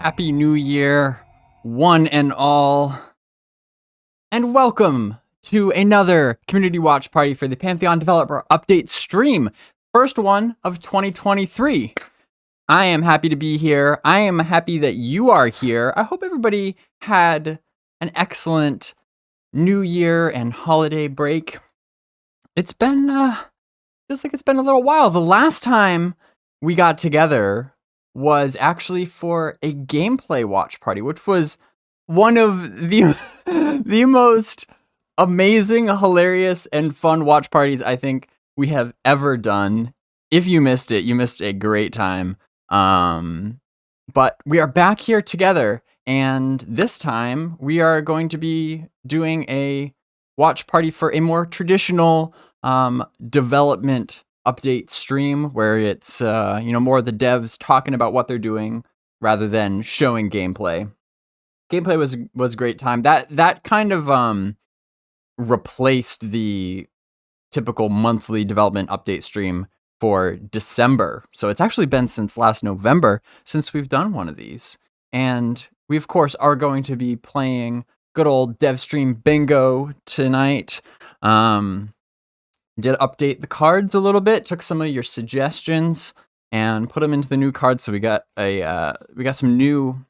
Happy New Year, one and all, and welcome to another community watch party for the Pantheon Developer Update stream, first one of 2023. I am happy to be here. I am happy that you are here. I hope everybody had an excellent New Year and holiday break. It's been, feels like it's been a little while. The last time we got together was actually for a gameplay watch party, which was one of the the most amazing, hilarious, and fun watch parties I think we have ever done. If you missed it, you missed a great time. But we are back here together, and this time we are going to be doing a watch party for a more traditional development update stream where it's more of the devs talking about what they're doing rather than showing gameplay. Gameplay was a great time. That kind of replaced the typical monthly development update stream for December. So it's actually been since last November since we've done one of these. And we of course are going to be playing good old dev stream bingo tonight. Did update the cards a little bit, took some of your suggestions and put them into the new cards. So we got some new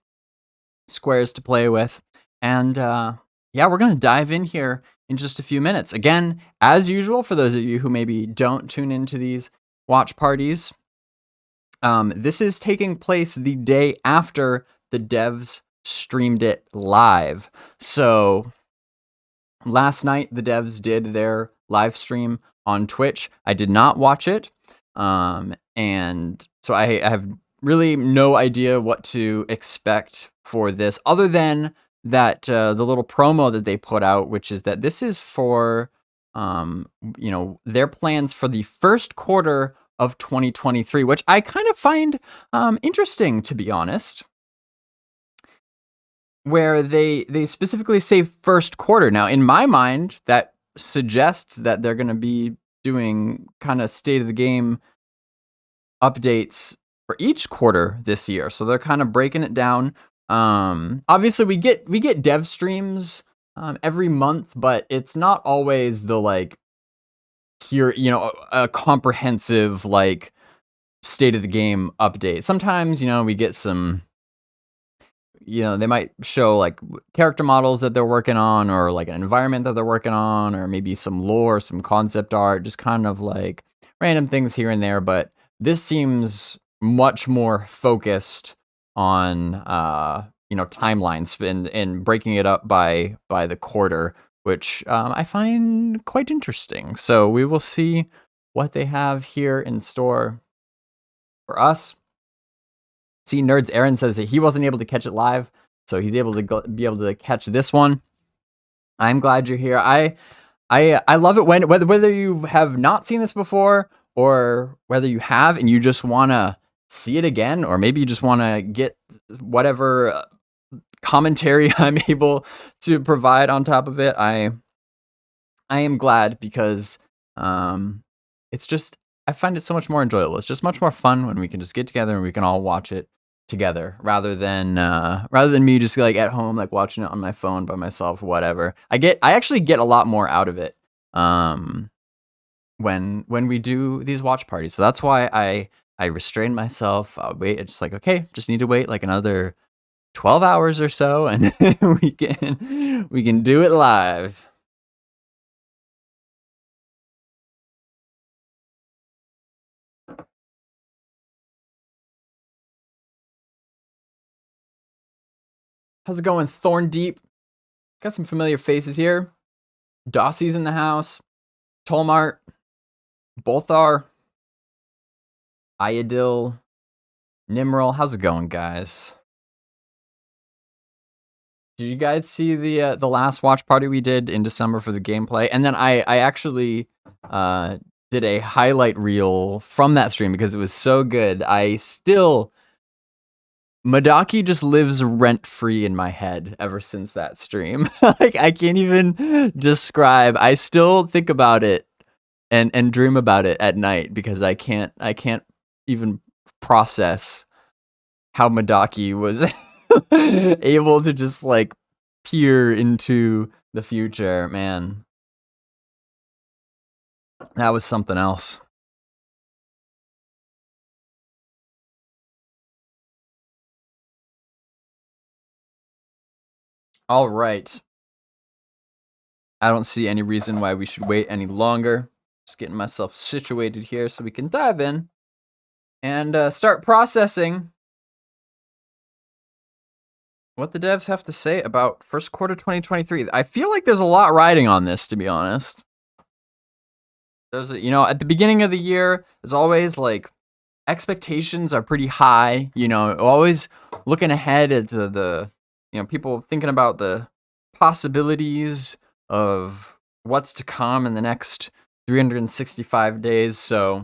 squares to play with. And yeah, we're gonna dive in here in just a few minutes. Again, as usual, for those of you who maybe don't tune into these watch parties, this is taking place the day after the devs streamed it live. So last night the devs did their live stream on Twitch. I did not watch it, and so I have really no idea what to expect for this, other than that the little promo that they put out, which is that this is for their plans for the first quarter of 2023, which I kind of find interesting, to be honest, where they specifically say first quarter. Now, in my mind, that suggests that they're going to be doing kind of state of the game updates for each quarter this year. So they're kind of breaking it down. Obviously we get dev streams every month, but it's not always the a comprehensive state of the game update. Sometimes, we get some, they might show character models that they're working on, or an environment that they're working on, or maybe some lore, some concept art, just kind of random things here and there. But this seems much more focused on timelines and breaking it up by the quarter, which I find quite interesting. So we will see what they have here in store for us. See, Nerds Aaron says that he wasn't able to catch it live, so he's able to be able to catch this one. I'm glad you're here. I love it when whether you have not seen this before or whether you have and you just want to see it again, or maybe you just want to get whatever commentary I'm able to provide on top of it. I am glad, because it's just, I find it so much more enjoyable. It's just much more fun when we can just get together and we can all watch it together, rather than me just at home watching it on my phone by myself, whatever. I actually get a lot more out of it when we do these watch parties. So that's why I restrain myself. I'll wait. It's okay, just need to wait another 12 hours or so, and we can do it live. How's it going, Thorn Deep? Got some familiar faces here. Dossie's in the house. Tolmart. Bolthar. Iadil. Nimrel. How's it going, guys? Did you guys see the last watch party we did in December for the gameplay? And then I actually did a highlight reel from that stream because it was so good. Madaki just lives rent-free in my head ever since that stream. I can't even describe. I still think about it and dream about it at night, because I can't even process how Madaki was able to just like peer into the future, man. That was something else. All right. I don't see any reason why we should wait any longer. Just getting myself situated here so we can dive in and start processing what the devs have to say about first quarter 2023. I feel like there's a lot riding on this, to be honest. There's, you know, at the beginning of the year, there's always like expectations are pretty high. You know, always looking ahead at the you know, people thinking about the possibilities of what's to come in the next 365 days. So I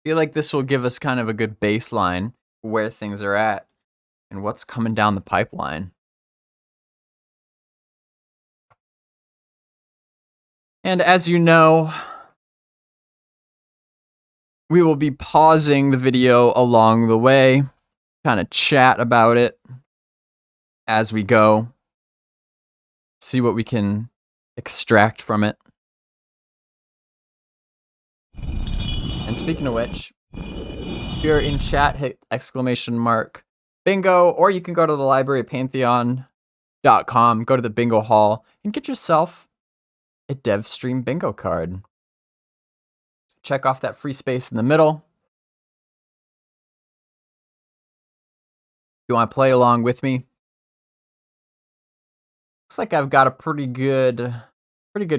feel like this will give us kind of a good baseline where things are at and what's coming down the pipeline. And as you know, we will be pausing the video along the way, kind of chat about it as we go, see what we can extract from it. And speaking of which, if you're in chat, hit !bingo, or you can go to the library at Pantheon.com, go to the bingo hall, and get yourself a DevStream bingo card. Check off that free space in the middle. If you want to play along with me, looks like I've got a pretty good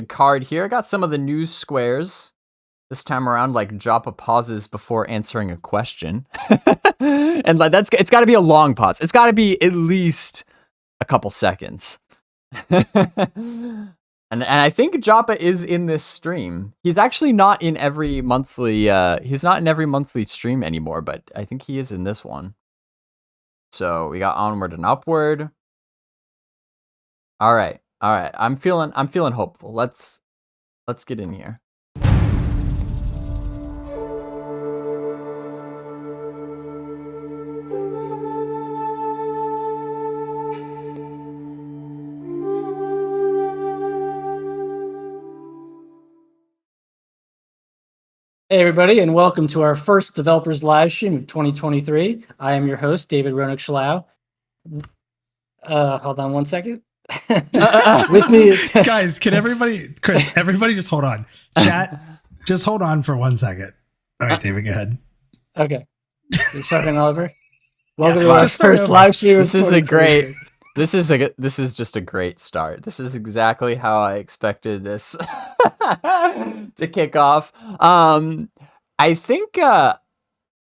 card here. I got some of the news squares this time around, like Joppa pauses before answering a question. And like it's got to be a long pause. It's got to be at least a couple seconds. And I think Joppa is in this stream. He's actually not in every monthly he's not in every monthly stream anymore, but I think he is in this one. So we got onward and upward. All right. I'm feeling hopeful. Let's get in here. Hey everybody, and welcome to our first developers live stream of 2023. I am your host, David Ronak-Shalau. Hold on one second. With me, guys, can everybody, Chris, everybody just hold on. Chat, just hold on for 1 second. All right, David, go ahead. Okay. You're starting over. Welcome to our first live stream. This is just a great start. This is exactly how I expected this to kick off. I think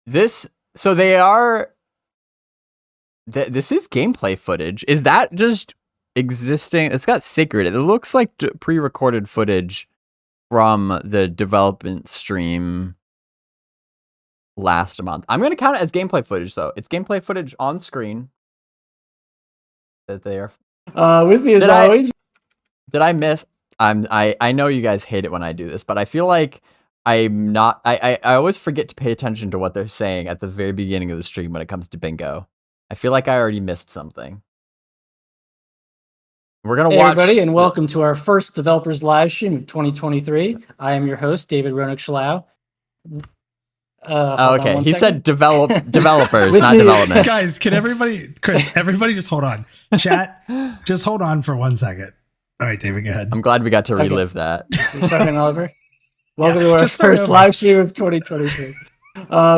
this is gameplay footage. Is that just existing? It's got sacred. It looks like pre-recorded footage from the development stream last month. I'm going to count it as gameplay footage, though. It's gameplay footage on screen. That they are with me as always. Did I miss? I know you guys hate it when I do this, but I feel like I'm not. I always forget to pay attention to what they're saying at the very beginning of the stream when it comes to bingo. I feel like I already missed something. We're gonna watch, everybody, and welcome to our first developers live stream of 2023. I am your host, David Ronak-Shalau. Okay, he said developers, not development. Guys, can everybody, Chris, everybody just hold on. Chat, just hold on for 1 second. All right, David, go ahead. I'm glad we got to relive that. You're starting over. Welcome to our first live stream of 2023.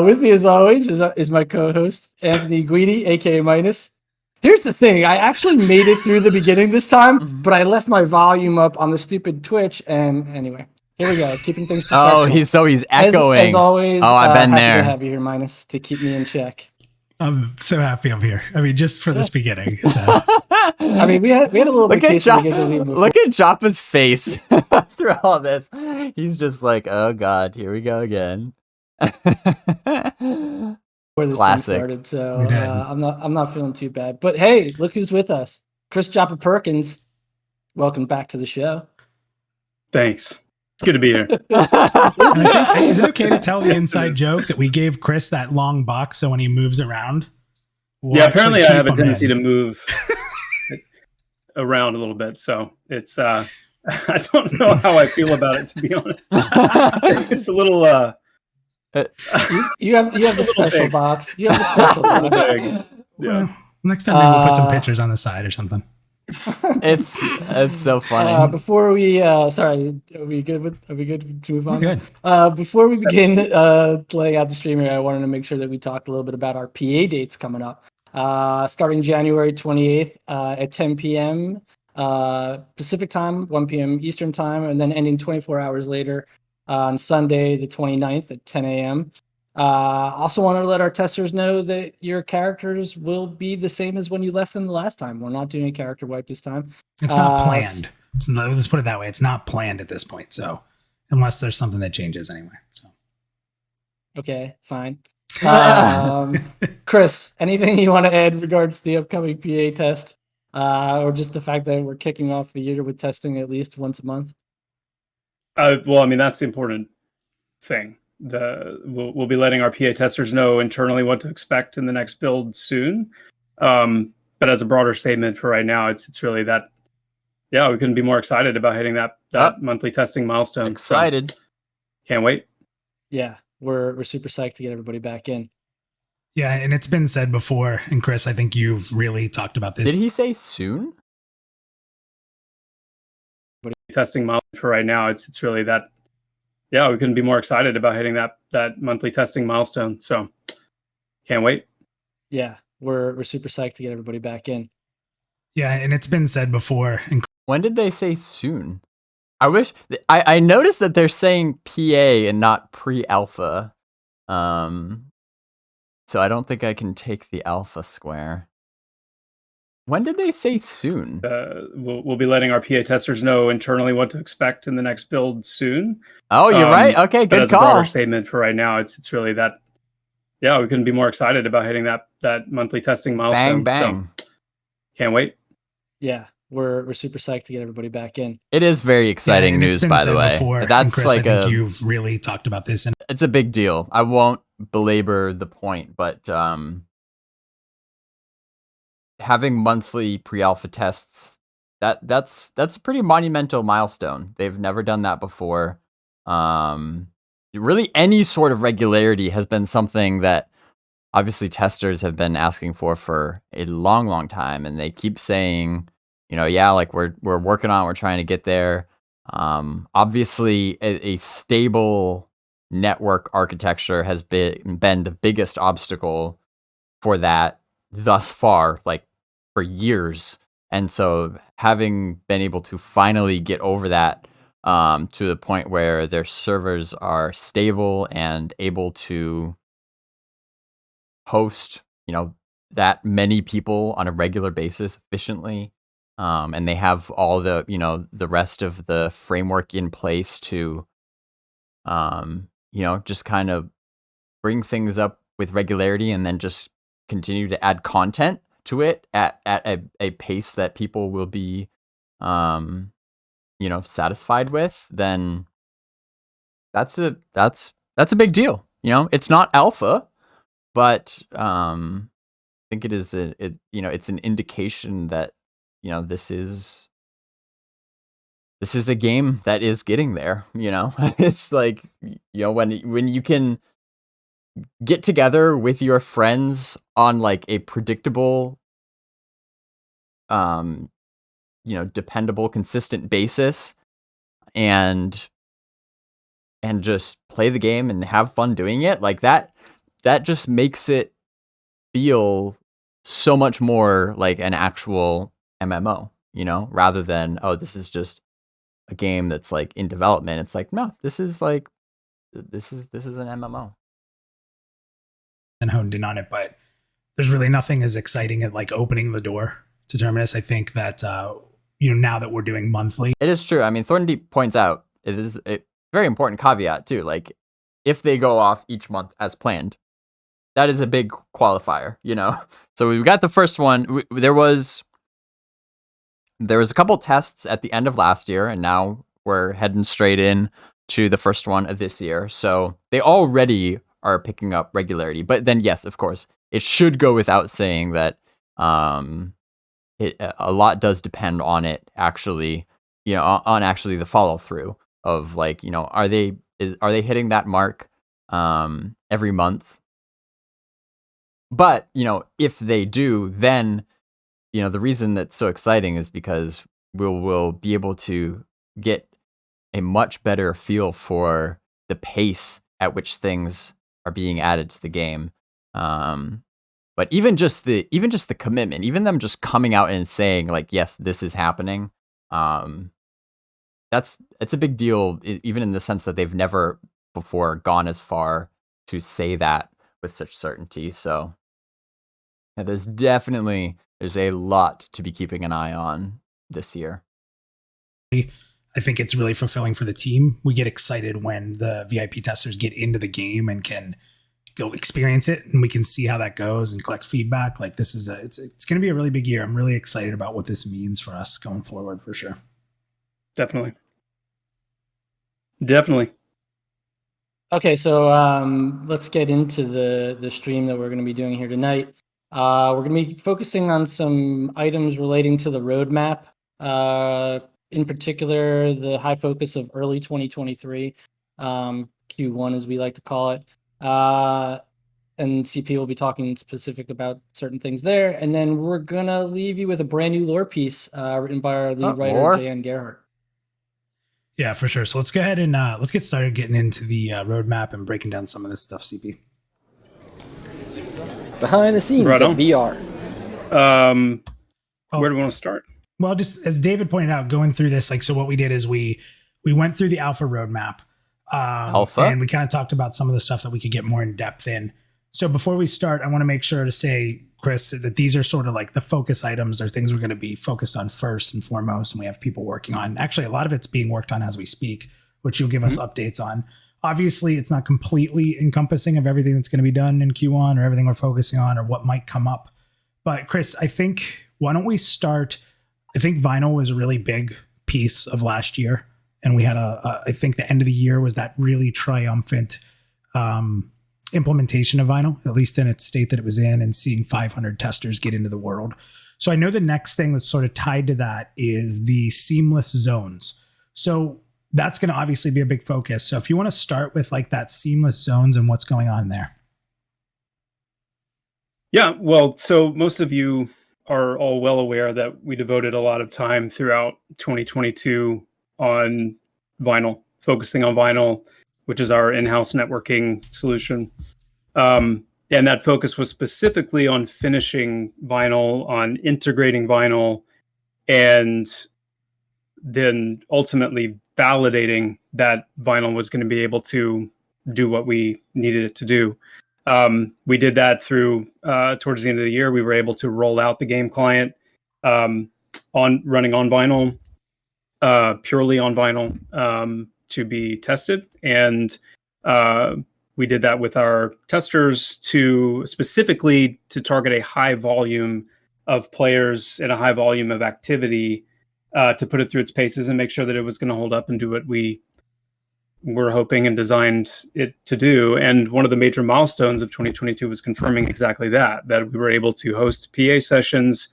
With me as always is my co-host, Anthony Guidi, aka Minus. Here's the thing, I actually made it through the beginning this time, but I left my volume up on the stupid Twitch, and anyway. Here we go, keeping things professional. Oh, he's echoing. As always, I've been happy there. to have you here, Minus, to keep me in check. I'm so happy I'm here. I mean, just for this beginning. So. I mean, we had a little bit of look at Joppa's face through all this. He's just like, oh god, here we go again. Where this thing started, so I'm not feeling too bad. But hey, look who's with us, Chris Joppa Perkins. Welcome back to the show. Thanks. It's good to be here. Is it okay to tell the inside joke that we gave Chris that long box so when he moves around, We'll yeah, apparently I actually have a keep 'em tendency in. to move around a little bit, so it's I don't know how I feel about it, to be honest. It's a little You have the special big. box. You have the special a little box. big. Yeah. Well, next time maybe we'll put some pictures on the side or something. It's so funny. Before we sorry, are we good to move on? We're good. Before we begin laying out the stream here, I wanted to make sure that we talked a little bit about our PA dates coming up. Starting January 28th at 10 p.m. Pacific time, 1 p.m. Eastern time, and then ending 24 hours later on Sunday the 29th at 10 a.m. Also wanted to let our testers know that your characters will be the same as when you left them the last time. We're not doing a character wipe this time. It's not planned. Let's put it that way. It's not planned at this point. So unless there's something that changes anyway. So Okay, fine. Chris, anything you want to add in regards to the upcoming PA test? Or just the fact that we're kicking off the year with testing at least once a month? Well, I mean, that's the important thing. We'll be letting our PA testers know internally what to expect in the next build soon. But as a broader statement for right now, it's really that. Yeah, we couldn't be more excited about hitting that monthly testing milestone. Excited. So, can't wait. Yeah, we're super psyched to get everybody back in. yeah, and it's been said before, and Chris, I think you've really talked about this. Did he say soon? Testing milestone for right now, it's really that. Yeah, we couldn't be more excited about hitting that monthly testing milestone. So, can't wait. Yeah, we're super psyched to get everybody back in. Yeah, and it's been said before. And When did they say soon? I wish I noticed that they're saying PA and not pre-alpha. So I don't think I can take the alpha square. When did they say soon? We'll be letting our PA testers know internally what to expect in the next build soon. Oh, you're right. Okay, But good as a call. broader statement for right now, it's really that. Yeah, we couldn't be more excited about hitting that monthly testing milestone. Bang, bang. So, can't wait. Yeah, we're super psyched to get everybody back in. It is very exciting and it's news, been by the said way. before, and That's Chris, like I think you've really talked about this. And it's a big deal. I won't belabor the point, but having monthly pre-alpha tests, that's a pretty monumental milestone. They've never done that before. Really, any sort of regularity has been something that obviously testers have been asking for a long time, and they keep saying, yeah, like we're working on it, we're trying to get there. Obviously, a stable network architecture has been the biggest obstacle for that thus far, like for years. And so having been able to finally get over that to the point where their servers are stable and able to host, that many people on a regular basis efficiently. And they have all the, the rest of the framework in place to, just kind of bring things up with regularity and then just continue to add content to it at a pace that people will be, satisfied with, then that's a big deal. It's not alpha, but I think it is it's an indication that this is a game that is getting there. It's like when you can get together with your friends on like a predictable, dependable, consistent basis, and just play the game and have fun doing it, like that just makes it feel so much more like an actual MMO, rather than, oh, this is just a game that's like in development. It's like, no, this is an MMO. and honed in on it, but there's really nothing as exciting as like opening the door to Terminus. I think that now that we're doing monthly, It is true. I mean, Thorndeep points out it is a very important caveat too. Like, if they go off each month as planned, that is a big qualifier, So we've got the first one. There was a couple tests at the end of last year, and now we're heading straight in to the first one of this year. So they already are picking up regularity. But then, yes, of course, it should go without saying that a lot does depend on it actually, on actually the follow through of like, are they hitting that mark every month? But, if they do, then, the reason that's so exciting is because we'll be able to get a much better feel for the pace at which things are being added to the game. But even just the commitment, even them just coming out and saying like, yes, this is happening. It's a big deal, even in the sense that they've never before gone as far to say that with such certainty. So yeah, there's a lot to be keeping an eye on this year. I think it's really fulfilling for the team. We get excited when the VIP testers get into the game and can go experience it, and we can see how that goes and collect feedback. Like this is it's going to be a really big year. I'm really excited about what this means for us going forward, for sure. Definitely. Okay, so let's get into the stream that we're going to be doing here tonight. We're going to be focusing on some items relating to the roadmap. In particular, the high focus of early 2023, Q1 as we like to call it. And CP will be talking specific about certain things there. And then we're going to leave you with a brand new lore piece written by our lead writer, Jan Gerhardt. Yeah, for sure. So let's go ahead and let's get started getting into the roadmap and breaking down some of this stuff, CP. Behind the scenes of VR. Where do we want to start? Well, just as David pointed out, going through this, like, so what we did is we went through the alpha roadmap. Alpha? And we kind of talked about some of the stuff that we could get more in depth in. So before we start, I want to make sure to say, Chris, that these are sort of like the focus items or things we're going to be focused on first and foremost. And we have people working on. Actually, a lot of it's being worked on as we speak, which you'll give us updates on. Obviously, it's not completely encompassing of everything that's going to be done in Q1 or everything we're focusing on or what might come up. But Chris, I think, why don't we start? I think vinyl was a really big piece of last year. And we had I think the end of the year was that really triumphant implementation of vinyl, at least in its state that it was in, and seeing 500 testers get into the world. So I know the next thing that's sort of tied to that is the seamless zones. So that's going to obviously be a big focus. So if you want to start with like that seamless zones and what's going on there. Yeah, well, so most of you are all well aware that we devoted a lot of time throughout 2022 on vinyl, focusing on vinyl, which is our in-house networking solution. And that focus was specifically on finishing vinyl, on integrating vinyl, and then ultimately validating that vinyl was going to be able to do what we needed it to do. We did that through towards the end of the year. We were able to roll out the game client running on vinyl, purely on vinyl, to be tested. And we did that with our testers specifically to target a high volume of players and a high volume of activity, to put it through its paces and make sure that it was going to hold up and do what we were hoping and designed it to do. And one of the major milestones of 2022 was confirming exactly that we were able to host PA sessions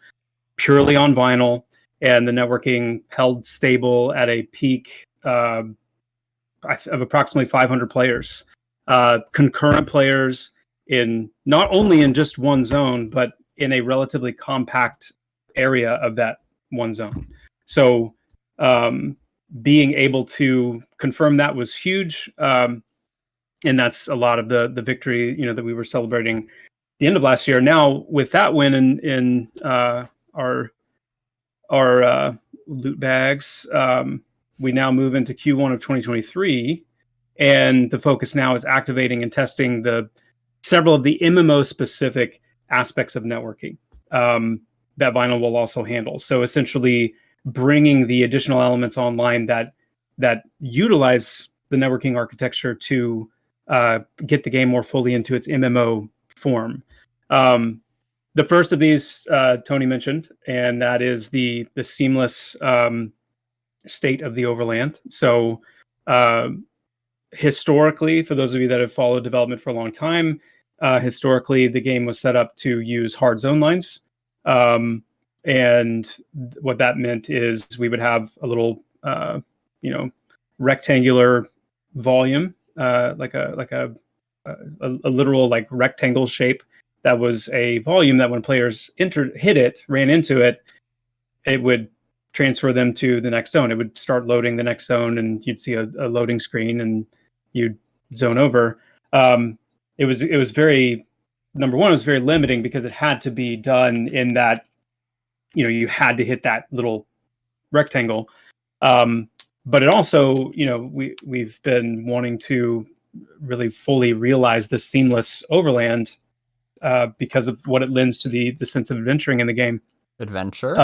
purely on vinyl, and the networking held stable at a peak of approximately 500 players, concurrent players in not only in just one zone, but in a relatively compact area of that one zone. So being able to confirm that was huge. And that's a lot of the victory, that we were celebrating the end of last year. Now with that win in our loot bags, we now move into Q1 of 2023, and the focus now is activating and testing several of the MMO specific aspects of networking that vinyl will also handle. So essentially bringing the additional elements online that utilize the networking architecture to get the game more fully into its MMO form. The first of these Tony mentioned, and that is the seamless state of the overland. So historically, for those of you that have followed development for a long time, historically, the game was set up to use hard zone lines. And what that meant is we would have a little, rectangular volume, like a literal like rectangle shape that was a volume that when players ran into it, it would transfer them to the next zone. It would start loading the next zone, and you'd see a loading screen, and you'd zone over. It was very, number one, it was very limiting because it had to be done in that, you had to hit that little rectangle. But it also, we've been wanting to really fully realize the seamless overland because of what it lends to the sense of adventuring in the game. Adventure.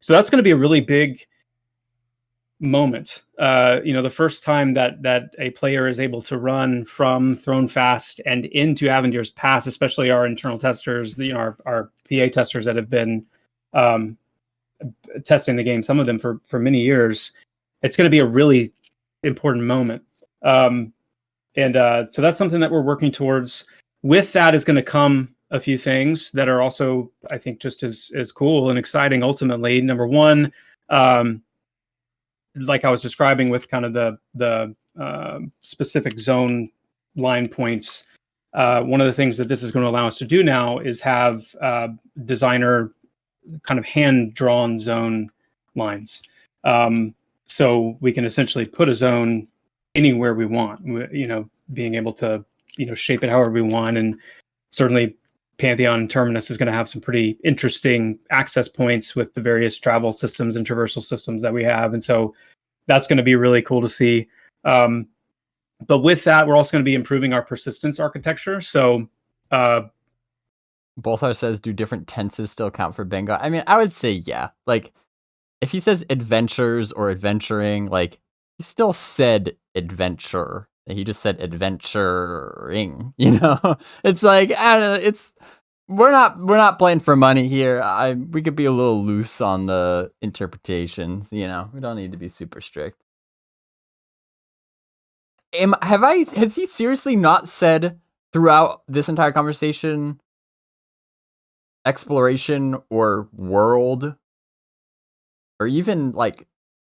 So that's going to be a really big moment. The first time that a player is able to run from Thrown Fast and into Avendir's Pass, especially our internal testers, our PA testers that have been testing the game, some of them for many years, it's going to be a really important moment. So that's something that we're working towards. With that is going to come a few things that are also, I think, just as cool and exciting ultimately. Number one, like I was describing with kind of the specific zone line points, one of the things that this is going to allow us to do now is have designer kind of hand-drawn zone lines. So we can essentially put a zone anywhere we want, being able to, shape it however we want. And certainly Pantheon and Terminus is going to have some pretty interesting access points with the various travel systems and traversal systems that we have. And so that's going to be really cool to see. But with that, we're also going to be improving our persistence architecture. So Bolthar says, do different tenses still count for bingo? I mean, I would say, yeah. Like, if he says adventures or adventuring, like, he still said adventure. He just said adventuring, It's like, I don't know, we're not playing for money here. We could be a little loose on the interpretations, we don't need to be super strict. Has he seriously not said throughout this entire conversation exploration or world or even like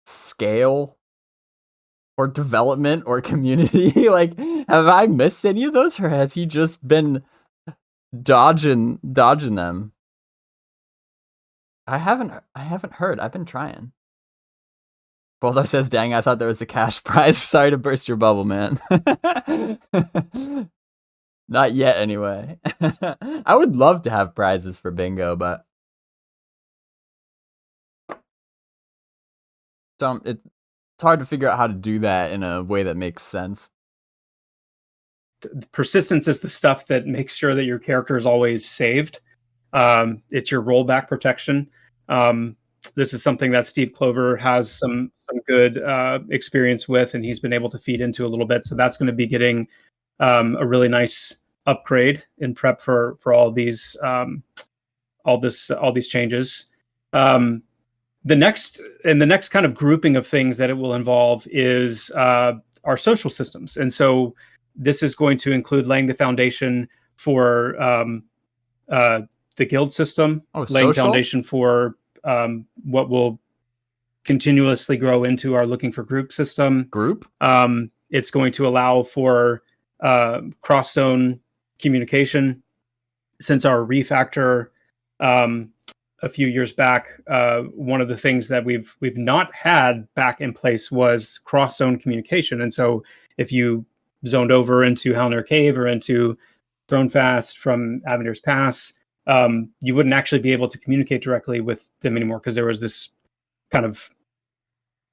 scale or development or community? Like, have I missed any of those, or has he just been dodging them? I haven't heard. I've been trying. Bolthar says, dang, I thought there was a cash prize. Sorry to burst your bubble, man. Not yet, anyway. I would love to have prizes for bingo, but it's hard to figure out how to do that in a way that makes sense. Persistence is the stuff that makes sure that your character is always saved. It's your rollback protection. This is something that Steve Clover has some good experience with, and he's been able to feed into a little bit. So that's going to be getting a really nice upgrade in prep for all these changes. The next kind of grouping of things that it will involve is our social systems, and so this is going to include laying the foundation for the guild system, laying foundation for what will continuously grow into our looking for group system. It's going to allow for cross-zone communication. Since our refactor a few years back, one of the things that we've not had back in place was cross-zone communication. And so if you zoned over into Halnir Cave or into Thrown Fast from Avendir's Pass, you wouldn't actually be able to communicate directly with them anymore because there was this kind of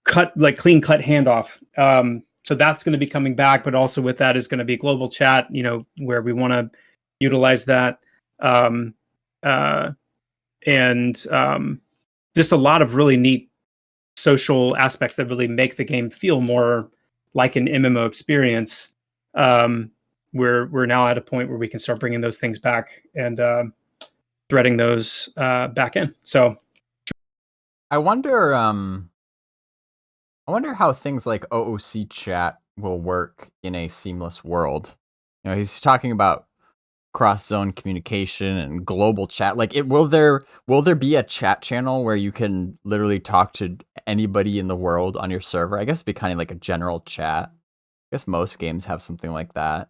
clean cut handoff. So that's going to be coming back, but also with that is going to be global chat, where we want to utilize that. And just a lot of really neat social aspects that really make the game feel more like an MMO experience. We're now at a point where we can start bringing those things back and threading those back in. So I wonder how things like OOC chat will work in a seamless world. He's talking about cross-zone communication and global chat. Like, will there be a chat channel where you can literally talk to anybody in the world on your server? I guess it'd be kind of like a general chat. I guess most games have something like that.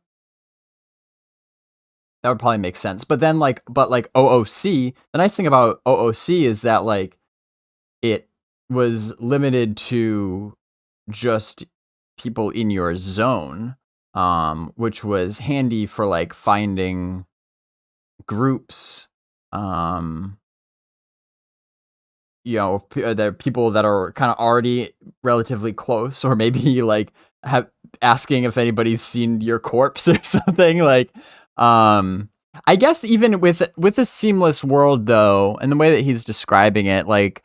That would probably make sense. But then but OOC, the nice thing about OOC is that like it was limited to just people in your zone, which was handy for like finding groups, you know, there are people that are kind of already relatively close, or maybe like asking if anybody's seen your corpse or something. Like, I guess even with a seamless world though, and the way that he's describing it, like,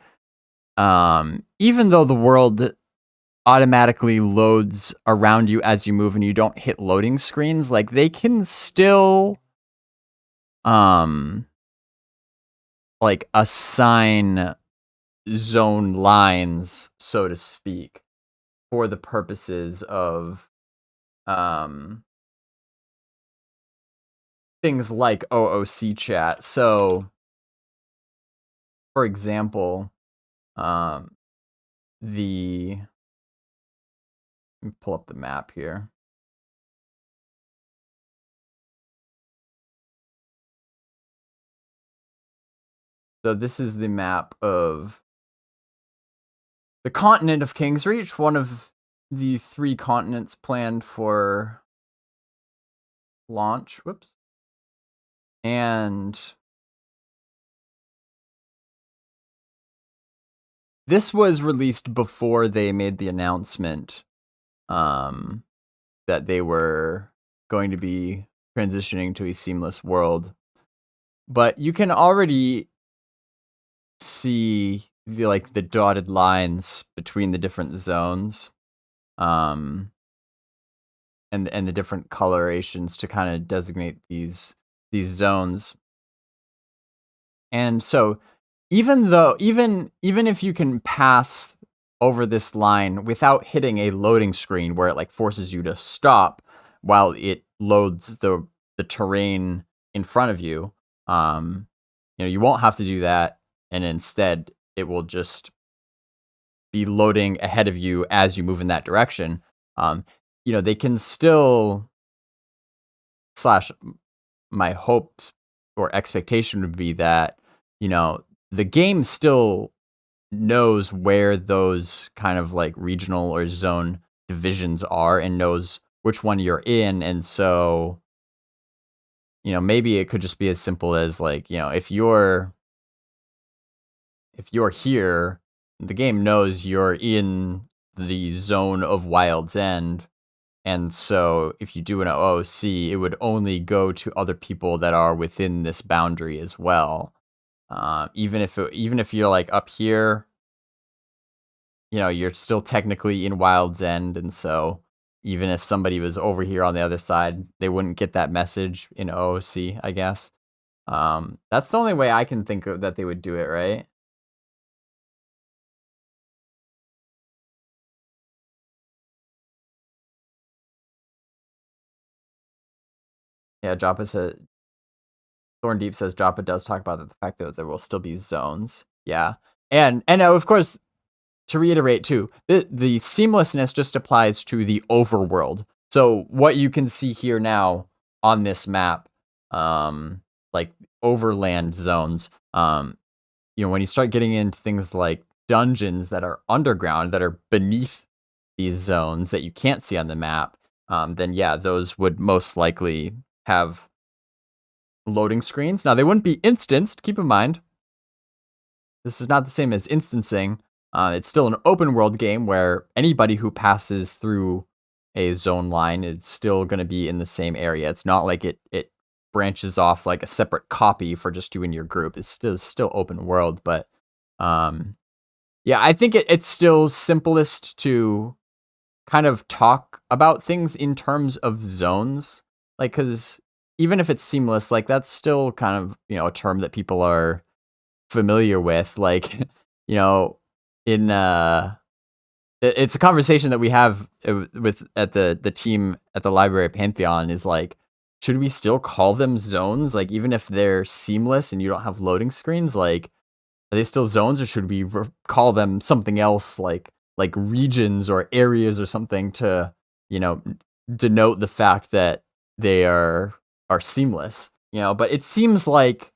even though the world automatically loads around you as you move and you don't hit loading screens, like they can still like assign zone lines, so to speak, for the purposes of things like OOC chat. So for example, let me pull up the map here. So this is the map of the continent of Kingsreach, one of the 3 continents planned for launch. Whoops. And this was released before they made the announcement that they were going to be transitioning to a seamless world. But you can already see the dotted lines between the different zones, and the different colorations to kind of designate these zones. And so even if you can pass over this line without hitting a loading screen where it like forces you to stop while it loads the terrain in front of you, you know, you won't have to do that, and instead it will just be loading ahead of you as you move in that direction. You know, they can still my hope or expectation would be that, you know, the game still knows where those kind of like regional or zone divisions are and knows which one you're in. And so, you know, maybe it could just be as simple as like, you know, if you're here, the game knows you're in the zone of Wild's End. And so if you do an OOC, it would only go to other people that are within this boundary as well. Even if you're like up here, you know, you're still technically in Wild's End, and so even if somebody was over here on the other side, they wouldn't get that message in OOC, I guess. That's the only way I can think of that they would do it, right? Yeah, Joppa said, Thorndeep says Joppa does talk about the fact that there will still be zones. Yeah. And of course, to reiterate too, the seamlessness just applies to the overworld. So what you can see here now on this map, like overland zones, you know, when you start getting into things like dungeons that are underground, that are beneath these zones that you can't see on the map, then yeah, those would most likely have loading screens. Now, they wouldn't be instanced. Keep in mind, this is not the same as instancing. It's still an open world game where anybody who passes through a zone line is still going to be in the same area. It's not like it branches off like a separate copy for just you and your group. It's still open world, but yeah, I think it's still simplest to kind of talk about things in terms of zones, like, because even if it's seamless, like that's still kind of, you know, a term that people are familiar with. Like, you know, in it's a conversation that we have with at the team at the library Pantheon, is like, should we still call them zones? Like, even if they're seamless and you don't have loading screens, like, are they still zones, or should we call them something else, like regions or areas or something to, denote the fact that they are seamless? But it seems like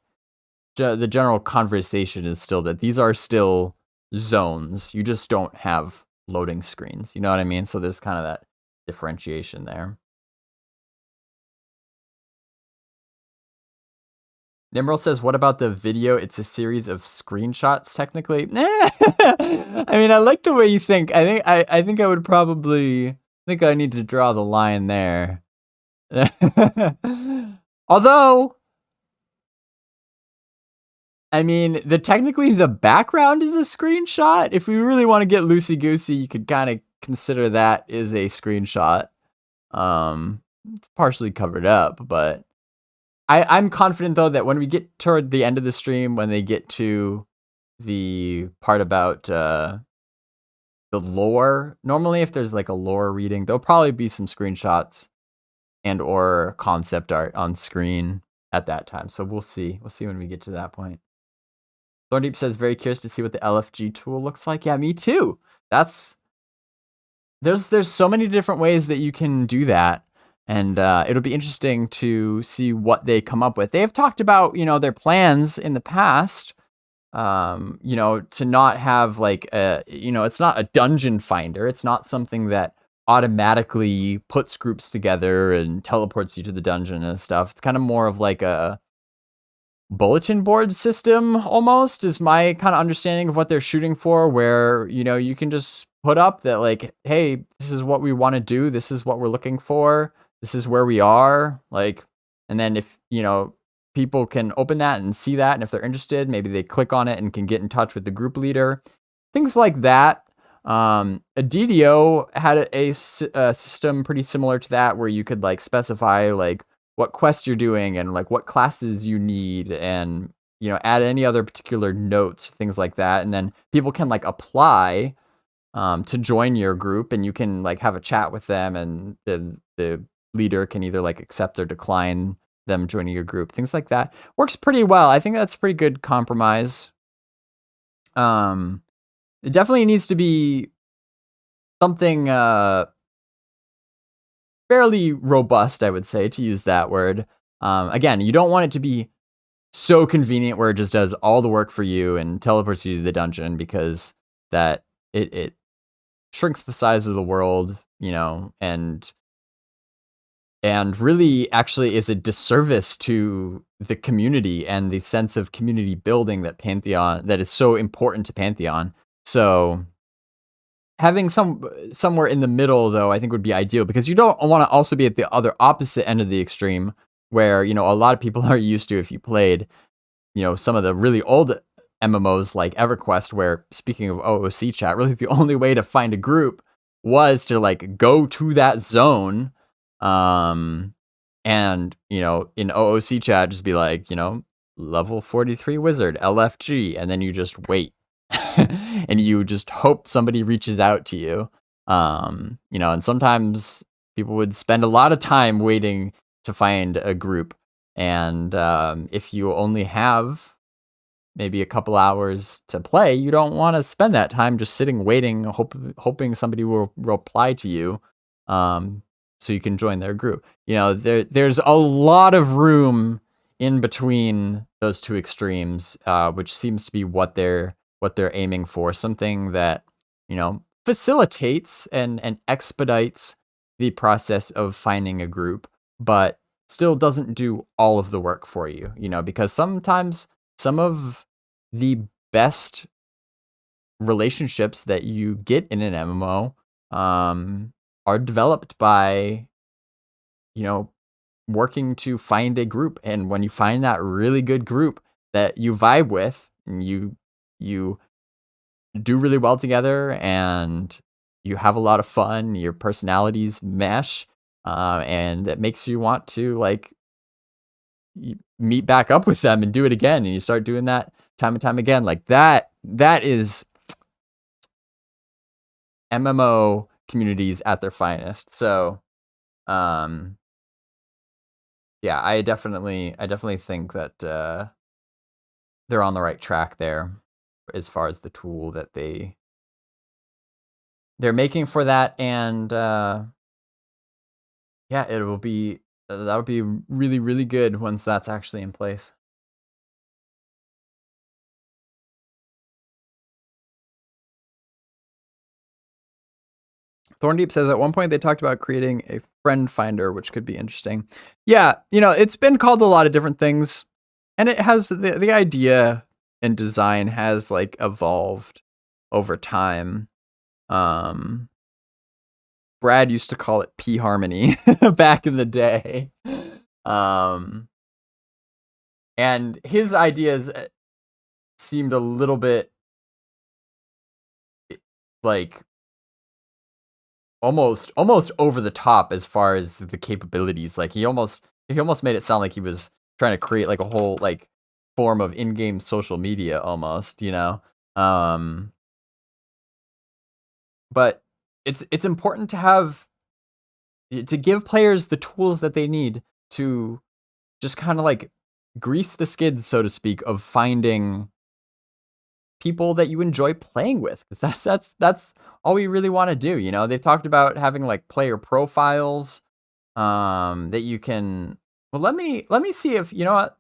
the general conversation is still that these are still zones. You just don't have loading screens. You know what I mean? So there's kind of that differentiation there. Nimrel says, what about the video? It's a series of screenshots, technically. I mean, I like the way you think. I think I would probably think I need to draw the line there. Although, I mean, technically the background is a screenshot. If we really want to get loosey-goosey, you could kind of consider that is a screenshot. It's partially covered up, but I'm confident, though, that when we get toward the end of the stream, when they get to the part about the lore, normally if there's like a lore reading, there'll probably be some screenshots and or concept art on screen at that time. So we'll see. We'll see when we get to that point. Thorndeep says, very curious to see what the LFG tool looks like. Yeah, me too. There's so many different ways that you can do that. And it'll be interesting to see what they come up with. They have talked about, their plans in the past, to not have like it's not a dungeon finder. It's not something that automatically puts groups together and teleports you to the dungeon and stuff. It's kind of more of like a bulletin board system almost, is my kind of understanding of what they're shooting for, where, you can just put up that like, hey, this is what we want to do. This is what we're looking for. This is where we are, like, and then if, people can open that and see that, and if they're interested, maybe they click on it and can get in touch with the group leader, things like that. Adidio had a system pretty similar to that, where you could like specify like what quest you're doing and like what classes you need, and, add any other particular notes, things like that. And then people can like apply to join your group, and you can like have a chat with them, and the leader can either like accept or decline them joining your group. Things like that works pretty well. I think that's a pretty good compromise. It definitely needs to be something fairly robust, I would say, to use that word. Again, you don't want it to be so convenient where it just does all the work for you and teleports you to the dungeon, because that it shrinks the size of the world, and really actually is a disservice to the community and the sense of community building that is so important to Pantheon. So having somewhere in the middle, though, I think would be ideal, because you don't want to also be at the other opposite end of the extreme, where, a lot of people are used to, if you played, some of the really old MMOs like EverQuest, where, speaking of OOC chat, really the only way to find a group was to like go to that zone. And, in OOC chat, just be like, level 43 wizard, LFG, and then you just wait. And you just hope somebody reaches out to you. And sometimes people would spend a lot of time waiting to find a group. And if you only have maybe a couple hours to play, you don't want to spend that time just sitting waiting, hoping somebody will reply to you. So you can join their group. There's a lot of room in between those two extremes, which seems to be what they're aiming for. Something that, facilitates and expedites the process of finding a group, but still doesn't do all of the work for you, because sometimes some of the best relationships that you get in an MMO are developed by, working to find a group. And when you find that really good group that you vibe with, and you do really well together, and you have a lot of fun, your personalities mesh, and that makes you want to like meet back up with them and do it again, and you start doing that time and time again. Like that is MMO communities at their finest. So yeah, I definitely think that they're on the right track there as far as the tool that they're making for that, and yeah, that'll be really, really good once that's actually in place. Thorndeep says at one point they talked about creating a friend finder, which could be interesting. Yeah, it's been called a lot of different things, and it has the idea and design has like evolved over time. Brad used to call it P Harmony back in the day. And his ideas seemed a little bit like almost over the top as far as the capabilities. Like he almost made it sound like he was trying to create like a whole like form of in-game social media almost, but it's important to give players the tools that they need to just kind of like grease the skids, so to speak, of finding people that you enjoy playing with, because that's all we really want to do. They've talked about having like player profiles that you can. Well, let me see if what.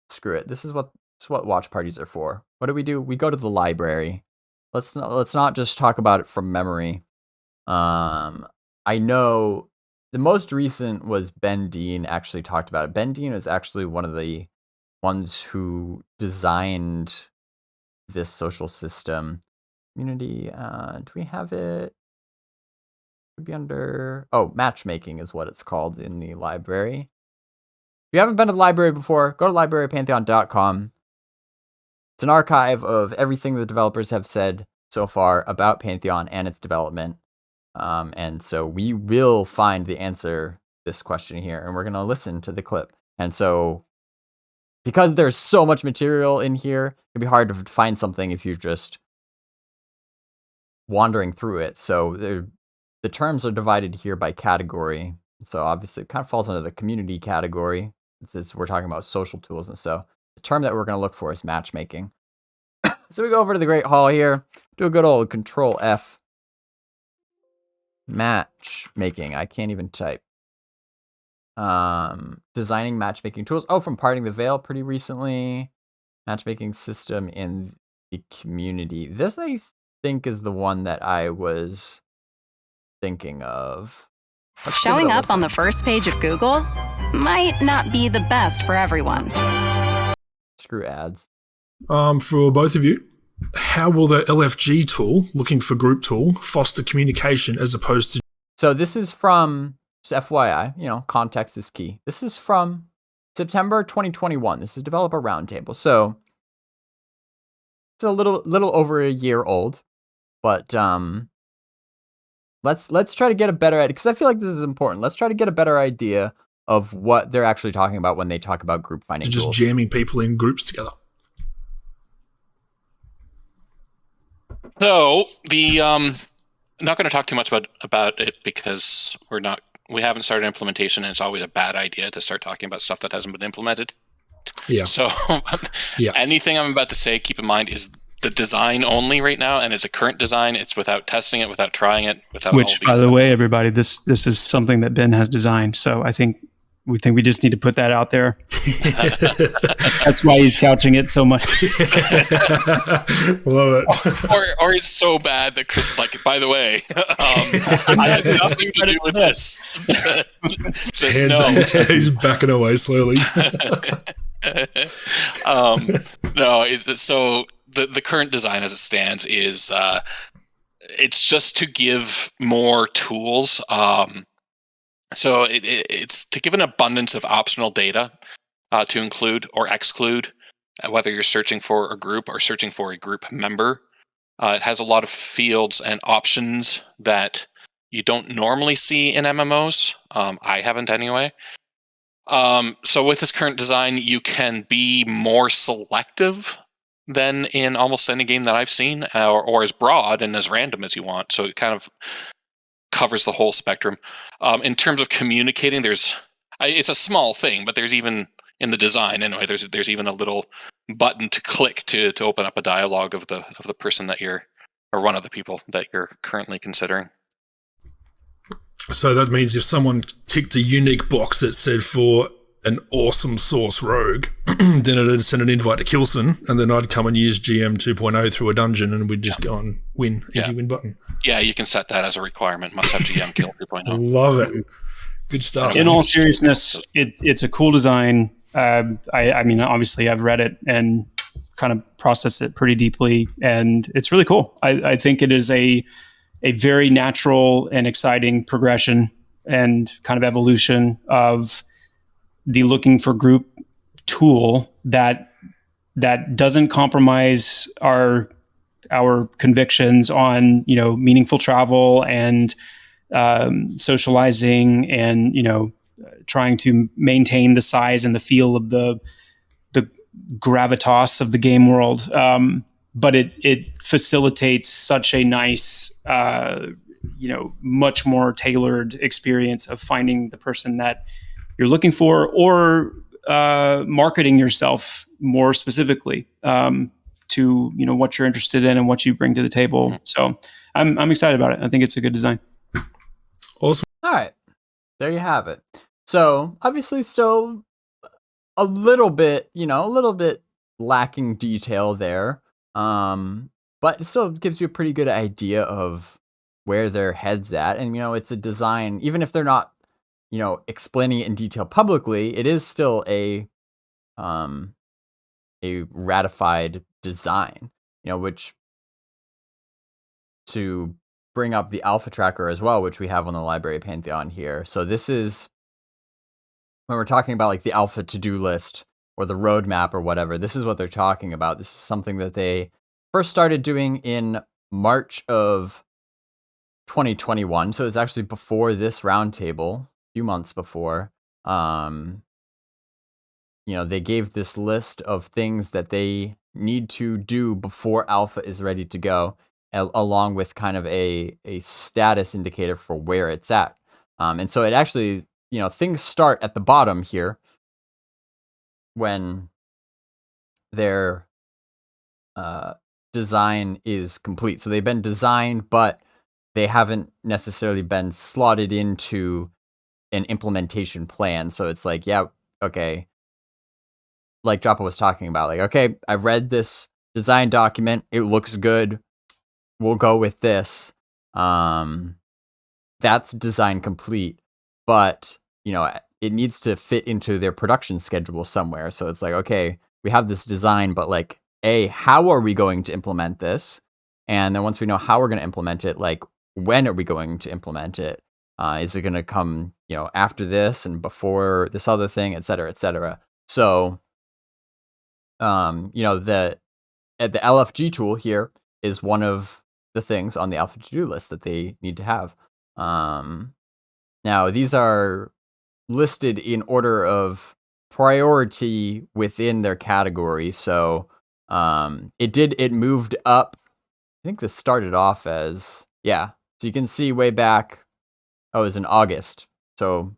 Screw it. This is what watch parties are for. What do? We go to the library. Let's not just talk about it from memory. I know the most recent was Ben Dean actually talked about it. Ben Dean is actually one of the ones who designed this social system. Community, do we have it? Could be under matchmaking is what it's called in the library. If you haven't been to the library before, go to librarypantheon.com. It's an archive of everything the developers have said so far about Pantheon and its development. And so we will find the answer this question here, and we're going to listen to the clip. And so because there's so much material in here, it'd be hard to find something if you're just wandering through it. So the terms are divided here by category. So obviously it kind of falls under the community category. We're talking about social tools. And so the term that we're going to look for is matchmaking. So we go over to the Great Hall here, do a good old Control F. Matchmaking. I can't even type. Designing matchmaking tools. From Parting the Veil pretty recently. Matchmaking system in the community. This I think is the one that I was thinking of. Showing up on the first page of Google might not be the best for everyone. Screw ads. For both of you, how will the LFG tool, looking for group tool, foster communication as opposed to... So this is from, just FYI, context is key. This is from September 2021. This is Developer Roundtable. So it's a little over a year old, but let's try to get a better idea, because I feel like this is important. Let's try to get a better idea of what they're actually talking about when they talk about group finding just tools. Jamming people in groups together. So I'm not going to talk too much about it because we haven't started implementation, and it's always a bad idea to start talking about stuff that hasn't been implemented. Yeah. So anything I'm about to say, keep in mind, is the design only right now, and it's a current design. It's without testing it, without trying it, without. Which, by the way, everybody, this is something that Ben has designed. So I think we just need to put that out there. That's why he's couching it so much. Love it. Or it's so bad that Chris is like, by the way, I had nothing to do with this. Just no. He's backing away slowly. So the current design as it stands is it's just to give more tools. So it's to give an abundance of optional data to include or exclude, whether you're searching for a group or searching for a group member. It has a lot of fields and options that you don't normally see in MMOs. I haven't anyway. So with this current design, you can be more selective than in almost any game that I've seen, or as broad and as random as you want. So it kind of covers the whole spectrum. In terms of communicating, it's a small thing, but there's even in the design anyway. There's even a little button to click to open up a dialogue of the person that you're, or one of the people that you're currently considering. So that means if someone ticked a unique box that said for an awesome source rogue, then it'd send an invite to Kilson, and then I'd come and use GM 2.0 through a dungeon, and we'd just go and win. Easy win button. Yeah, you can set that as a requirement. Must have GM kill 2.0. Love it. Good stuff. In all seriousness, it's a cool design. I mean, obviously, I've read it and kind of processed it pretty deeply, and it's really cool. I think it is a very natural and exciting progression and kind of evolution of the looking for group tool that doesn't compromise our convictions on, you know, meaningful travel and socializing and, you know, trying to maintain the size and the feel of the gravitas of the game world. But it facilitates such a nice, you know, much more tailored experience of finding the person that you're looking for, or marketing yourself more specifically to, you know, what you're interested in and what you bring to the table. So I'm excited about it. I think it's a good design. Awesome. All right, there you have it. So obviously still a little bit lacking detail there. But it still gives you a pretty good idea of where their head's at. And, you know, it's a design, even if they're not, you know, explaining it in detail publicly, it is still a ratified design, you know, which, to bring up the alpha tracker as well, which we have on the library Pantheon here. So this is, when we're talking about like the alpha to-do list or the roadmap or whatever, this is what they're talking about. This is something that they first started doing in March of 2021. So it's actually before this roundtable, a few months before. You know, they gave this list of things that they need to do before alpha is ready to go, along with kind of a status indicator for where it's at. And so it actually, you know, things start at the bottom here when their design is complete. So they've been designed, but they haven't necessarily been slotted into an implementation plan. So it's like, yeah, okay. Like Joppa was talking about, like, okay, I've read this design document. It looks good. We'll go with this. That's design complete, but, you know, it needs to fit into their production schedule somewhere. So it's like, okay, we have this design, but like, how are we going to implement this? And then once we know how we're going to implement it, like, when are we going to implement it? Is it going to come, you know, after this and before this other thing, et cetera, et cetera. So, you know, the LFG tool here is one of the things on the alpha to-do list that they need to have. Now, these are listed in order of priority within their category. So it moved up. I think this started off as, so you can see way back, it was in August. So,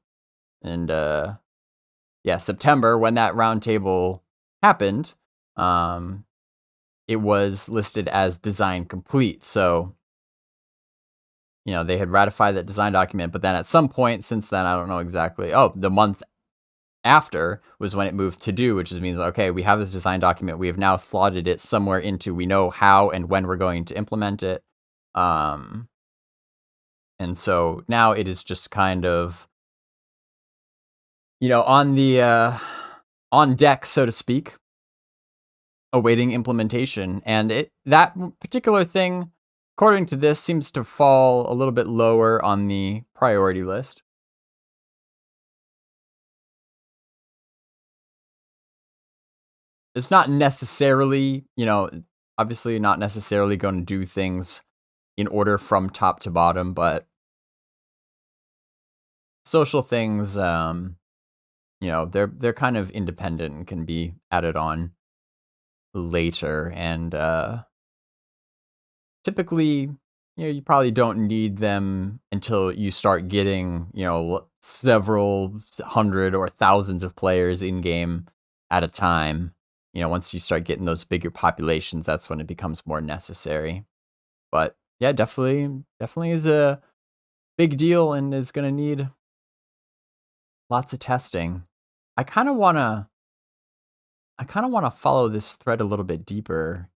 and September, when that roundtable happened, it was listed as design complete. So, you know, they had ratified that design document, but then at some point since then, I don't know exactly. Oh, the month after was when it moved to do, which means, okay, we have this design document. We have now slotted it somewhere into, we know how and when we're going to implement it. And so now it is just kind of, you know, on the, on deck, so to speak, awaiting implementation. And that particular thing, according to this, seems to fall a little bit lower on the priority list. It's not necessarily, you know, obviously not necessarily going to do things in order from top to bottom, but social things, you know, they're kind of independent and can be added on later. And typically, you you probably don't need them until you start getting, several hundred or thousands of players in game at a time. Once you start getting those bigger populations, that's when it becomes more necessary. But yeah, definitely is a big deal and is going to need lots of testing. I kind of want to follow this thread a little bit deeper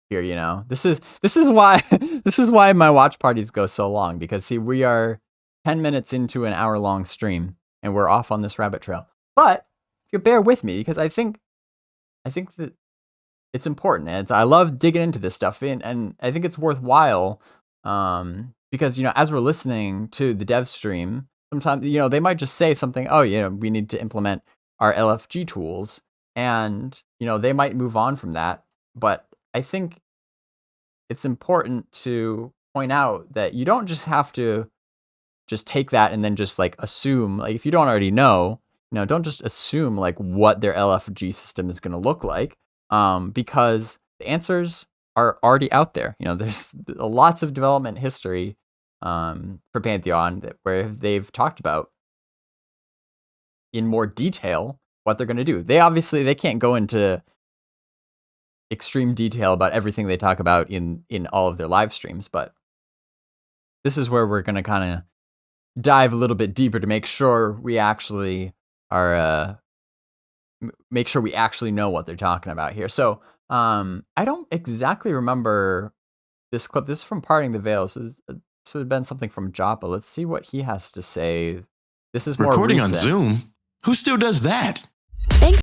here. This is why my watch parties go so long, because see, we are 10 minutes into an hour-long stream and we're off on this rabbit trail. But if you bear with me, because I think that it's important, and I love digging into this stuff, and I think it's worthwhile, because as we're listening to the dev stream, sometimes they might just say something, we need to implement our LFG tools, and they might move on from that. But I think it's important to point out that you don't just have to just take that and then just like assume, like, if you don't already know, don't just assume like what their LFG system is going to look like, because the answers are already out there. There's lots of development history for Pantheon where they've talked about in more detail what they're going to do. They can't go into extreme detail about everything they talk about in all of their live streams, but this is where we're going to kind of dive a little bit deeper to make sure we actually are make sure we actually know what they're talking about here. So I don't exactly remember this clip. This is from Parting the Veils. This would have been something from Joppa. Let's see what he has to say. This is more recording recent. on Zoom. Who still does that? Thanks.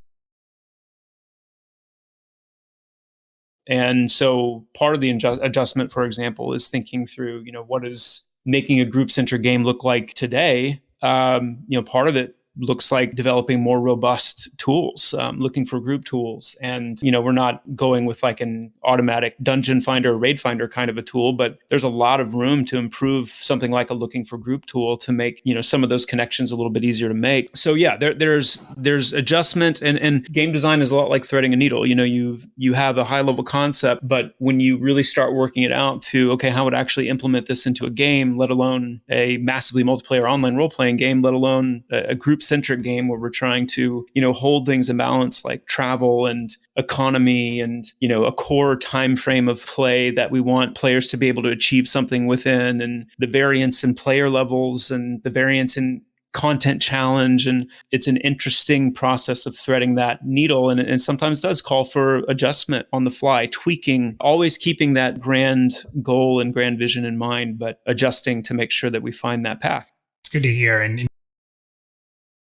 And so part of the adjustment, for example, is thinking through, what does making a group-centric game look like today? Part of it looks like developing more robust tools, looking for group tools. And, we're not going with like an automatic dungeon finder or raid finder kind of a tool, but there's a lot of room to improve something like a looking for group tool to make, some of those connections a little bit easier to make. So yeah, there's adjustment, and game design is a lot like threading a needle. You have a high level concept, but when you really start working it out to, okay, how would I actually implement this into a game, let alone a massively multiplayer online role-playing game, let alone a group-centric game where we're trying to, hold things in balance, like travel and economy and, a core time frame of play that we want players to be able to achieve something within, and the variance in player levels and the variance in content challenge. And it's an interesting process of threading that needle, and sometimes does call for adjustment on the fly, tweaking, always keeping that grand goal and grand vision in mind, but adjusting to make sure that we find that path. It's good to hear. And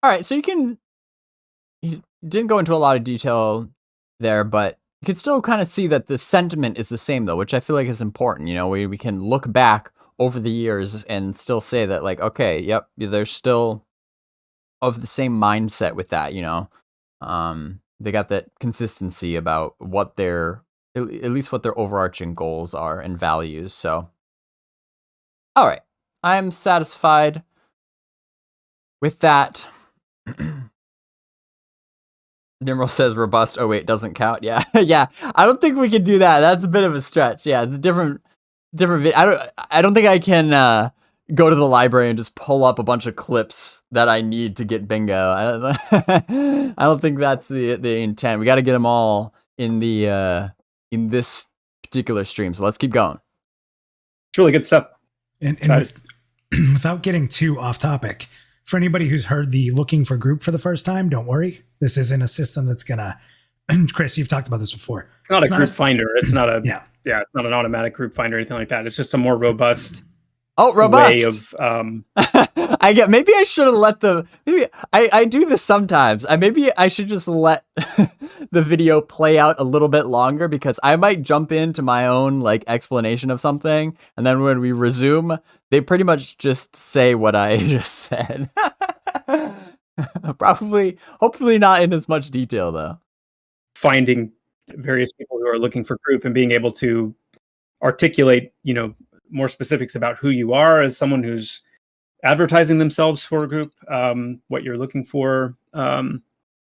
all right, so you didn't go into a lot of detail there, but you can still kind of see that the sentiment is the same, though, which I feel like is important. We can look back over the years and still say that, like, okay, yep, they're still of the same mindset with that. They got that consistency about what at least what their overarching goals are and values. So, all right, I'm satisfied with that. Nimrel says robust. Oh wait, doesn't count. Yeah, yeah. I don't think we can do that. That's a bit of a stretch. Yeah, it's a different. I don't think I can go to the library and just pull up a bunch of clips that I need to get bingo. I don't think that's the intent. We got to get them all in this particular stream. So let's keep going. It's really good stuff. And without getting too off topic, for anybody who's heard the looking for group for the first time, don't worry. This isn't a system that's gonna. Chris, you've talked about this before. It's not a group finder. It's not a yeah. It's not an automatic group finder or anything like that. It's just a more robust. Robust way of. Maybe I should have maybe I do this sometimes. Maybe I should just let the video play out a little bit longer, because I might jump into my own like explanation of something, and then when we resume, they pretty much just say what I just said. Hopefully not in as much detail, though. Finding various people who are looking for group and being able to articulate, more specifics about who you are as someone who's advertising themselves for a group, what you're looking for.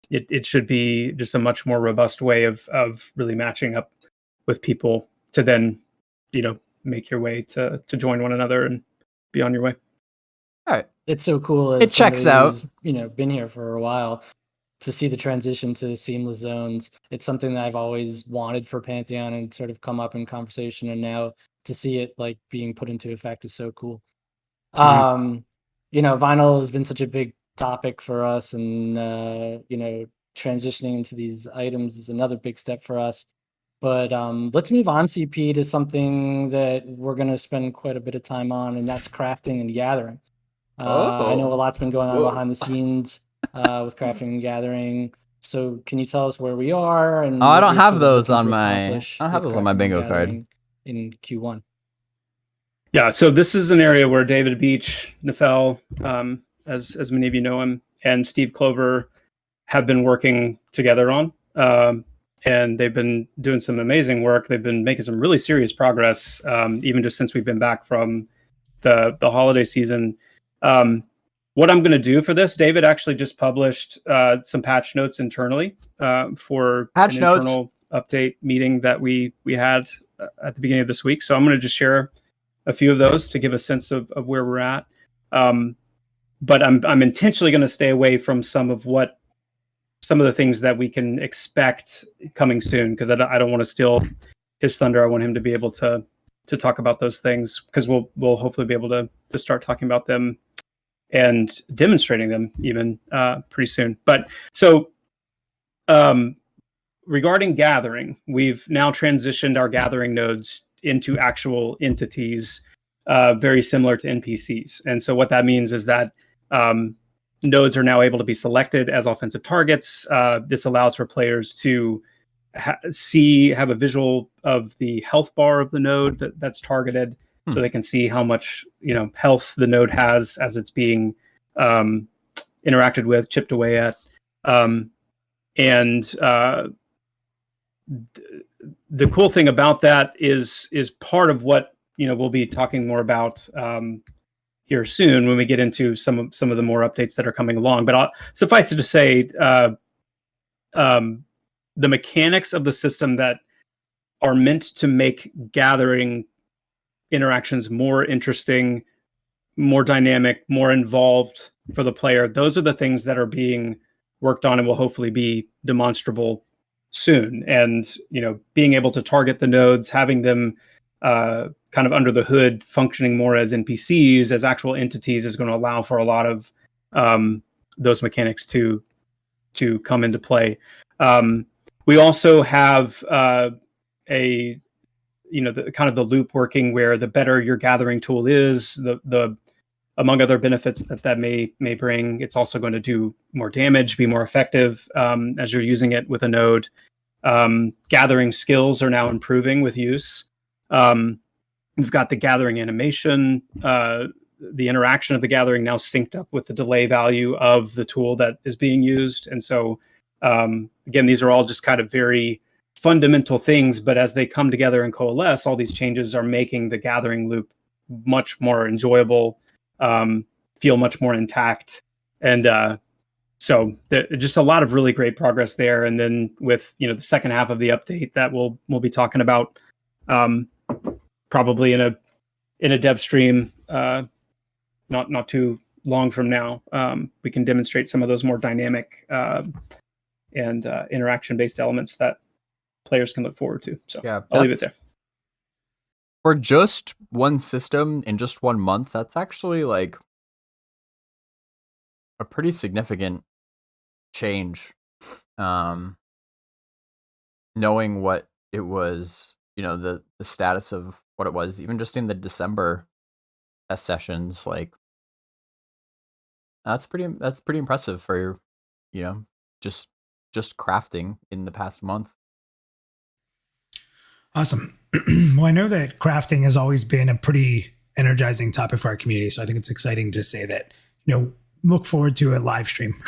It should be just a much more robust way of really matching up with people to then, make your way to join one another and be on your way. All right. It's so cool. It checks out. Been here for a while, to see the transition to seamless zones. It's something that I've always wanted for Pantheon and sort of come up in conversation, and now to see it like being put into effect is so cool. Vinyl has been such a big topic for us, and transitioning into these items is another big step for us. But let's move on, CP, to something that we're going to spend quite a bit of time on, and that's crafting and gathering. I know a lot's been going on behind the scenes with crafting and gathering. So can you tell us where we are? And I don't have those on my bingo card in Q1. Yeah, so this is an area where David Beach, Nefel, as many of you know him, and Steve Clover have been working together on. And they've been doing some amazing work. They've been making some really serious progress, even just since we've been back from the holiday season. What I'm going to do for this, David actually just published some patch notes internally for internal update meeting that we had at the beginning of this week. So I'm going to just share a few of those to give a sense of where we're at. But I'm intentionally going to stay away from some of the things that we can expect coming soon, because I don't want to steal his thunder. I want him to be able to talk about those things, because we'll hopefully be able to start talking about them and demonstrating them even pretty soon. But so regarding gathering, we've now transitioned our gathering nodes into actual entities, very similar to NPCs. And so what that means is that nodes are now able to be selected as offensive targets. This allows for players to have a visual of the health bar of the node that's targeted, so they can see how much health the node has as it's being interacted with, chipped away at. The cool thing about that is part of what we'll be talking more about here soon when we get into some of the more updates that are coming along. But suffice it to say, the mechanics of the system that are meant to make gathering interactions more interesting, more dynamic, more involved for the player, those are the things that are being worked on and will hopefully be demonstrable soon. And being able to target the nodes, having them kind of under the hood functioning more as NPCs, as actual entities, is going to allow for a lot of those mechanics to come into play. We also have the kind of the loop working, where the better your gathering tool is, the among other benefits that may bring, it's also going to do more damage, be more effective as you're using it with a node. Gathering skills are now improving with use. We've got the gathering animation, the interaction of the gathering now synced up with the delay value of the tool that is being used. And so, again, these are all just kind of very fundamental things, but as they come together and coalesce, all these changes are making the gathering loop much more enjoyable, feel much more intact. And so there's just a lot of really great progress there. And then with the second half of the update that we'll be talking about, probably in a dev stream, not too long from now, we can demonstrate some of those more dynamic and interaction-based elements that players can look forward to. So yeah, I'll leave it there. For just one system in just 1 month, that's actually like a pretty significant change. Knowing what it was, the status of what it was, even just in the December test sessions, like that's pretty impressive for just crafting in the past month. Awesome. Well, I know that crafting has always been a pretty energizing topic for our community, so I think it's exciting to say that look forward to a live stream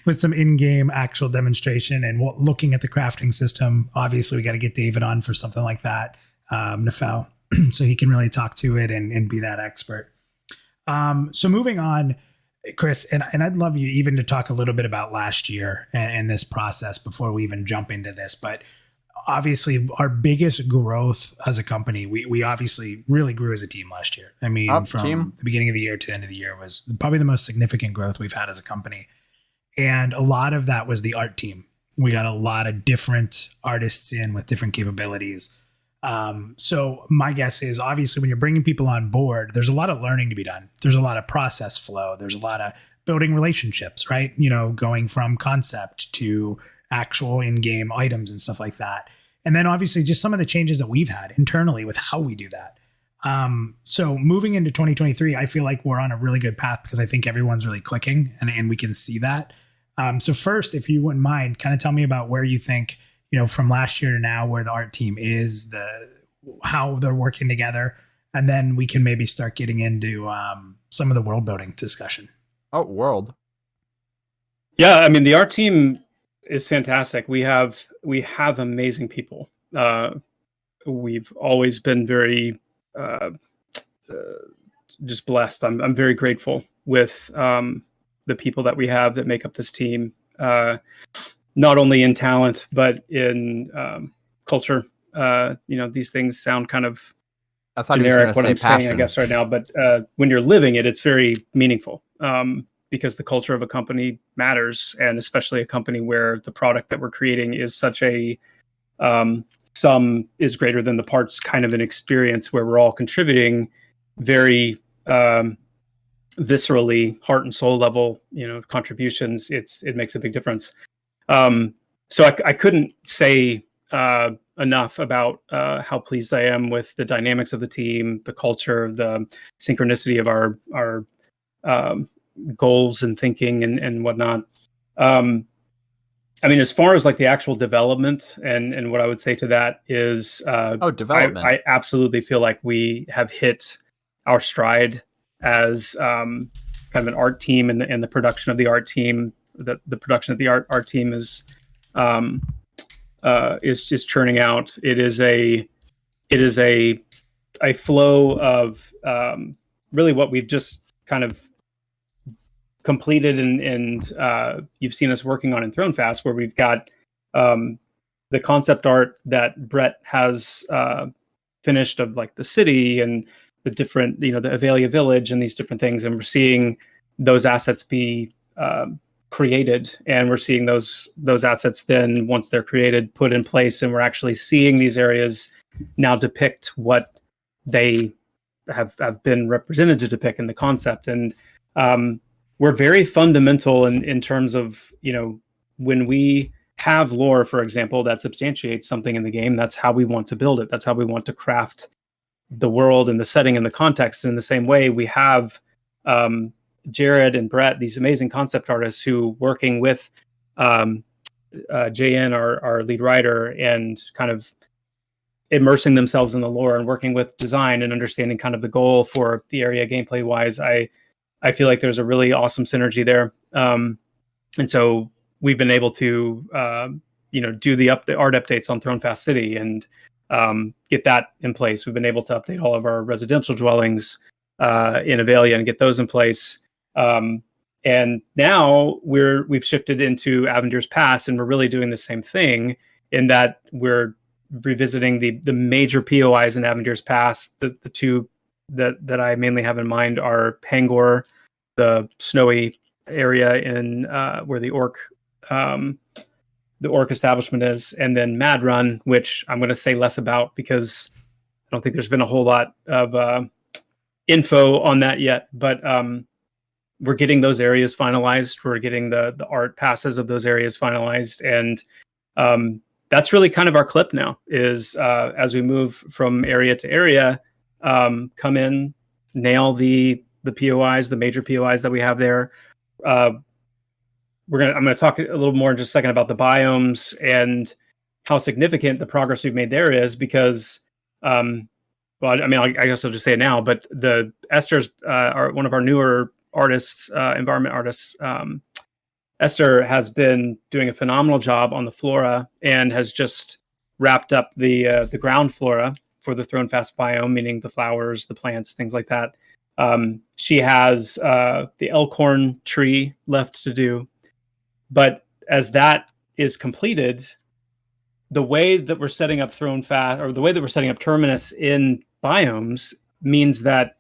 with some in-game actual demonstration and looking at the crafting system. Obviously, we got to get David on for something like that, Nefel, so he can really talk to it and be that expert. So moving on, Chris, and I'd love you even to talk a little bit about last year and this process before we even jump into this. But obviously our biggest growth as a company, we obviously really grew as a team last year. I mean, from the beginning of the year to the end of the year was probably the most significant growth we've had as a company. And a lot of that was the art team. We got a lot of different artists in with different capabilities. So my guess is obviously when you're bringing people on board, there's a lot of learning to be done. There's a lot of process flow. There's a lot of building relationships, right? You know, going from concept to actual in-game items and stuff like that. And then obviously just some of the changes that we've had internally with how we do that. So moving into 2023, I feel like we're on a really good path because I think everyone's really clicking and we can see that. So first, if you wouldn't mind, kind of tell me about where you think, you know, from last year to now, where the art team is, how they're working together, and then we can maybe start getting into some of the world building discussion. Oh, world. Yeah, I mean, the art team is fantastic. We have amazing people. We've always been very just blessed. I'm very grateful with the people that we have that make up this team, not only in talent, but in culture. You know, these things sound kind of generic, what I'm saying, I guess, right now. But when you're living it, it's very meaningful because the culture of a company matters, and especially a company where the product that we're creating is such a sum is greater than the parts kind of an experience where we're all contributing very viscerally, heart and soul level, you know, contributions. It makes a big difference. So I couldn't say enough about how pleased I am with the dynamics of the team, the culture, the synchronicity of our goals and thinking and whatnot. I mean, as far as like the actual development and what I would say to that is, development. I absolutely feel like we have hit our stride as kind of an art team, and the production of the art team. The production of the art team is just churning out. It is a flow of really what we've just kind of completed and you've seen us working on in Thronefast, where we've got the concept art that Brett has finished of like the city and the different, you know, the Avelia village and these different things, and we're seeing those assets be created, and we're seeing those assets then, once they're created, put in place, and we're actually seeing these areas now depict what they have been represented to depict in the concept. And we're very fundamental in terms of, you know, when we have lore, for example, that substantiates something in the game, that's how we want to build it. That's how we want to craft the world and the setting and the context. And in the same way, we have Jared and Brett, these amazing concept artists who, working with JN, our lead writer, and kind of immersing themselves in the lore and working with design and understanding kind of the goal for the area gameplay wise, I feel like there's a really awesome synergy there. And so we've been able to, do the art updates on Thronefast City and get that in place. We've been able to update all of our residential dwellings in Avelia and get those in place. And now we've shifted into Avenger's Pass, and we're really doing the same thing in that we're revisiting the major POIs in Avenger's Pass. The two that I mainly have in mind are Pangor, the snowy area in where the orc establishment is, and then Mad Run, which I'm going to say less about because I don't think there's been a whole lot of info on that yet. But we're getting those areas finalized. We're getting the art passes of those areas finalized, and that's really kind of our clip now. Is as we move from area to area, come in, nail the POIs, the major POIs that we have there. I'm going to talk a little more in just a second about the biomes and how significant the progress we've made there is, because, I guess I'll just say it now, but Esther's are one of our newer artists, environment artists. Esther has been doing a phenomenal job on the flora and has just wrapped up the ground flora for the Thronefast biome, meaning the flowers, the plants, things like that. She has the elkhorn tree left to do. But as that is completed, the way that we're setting up the way that we're setting up Terminus in biomes means that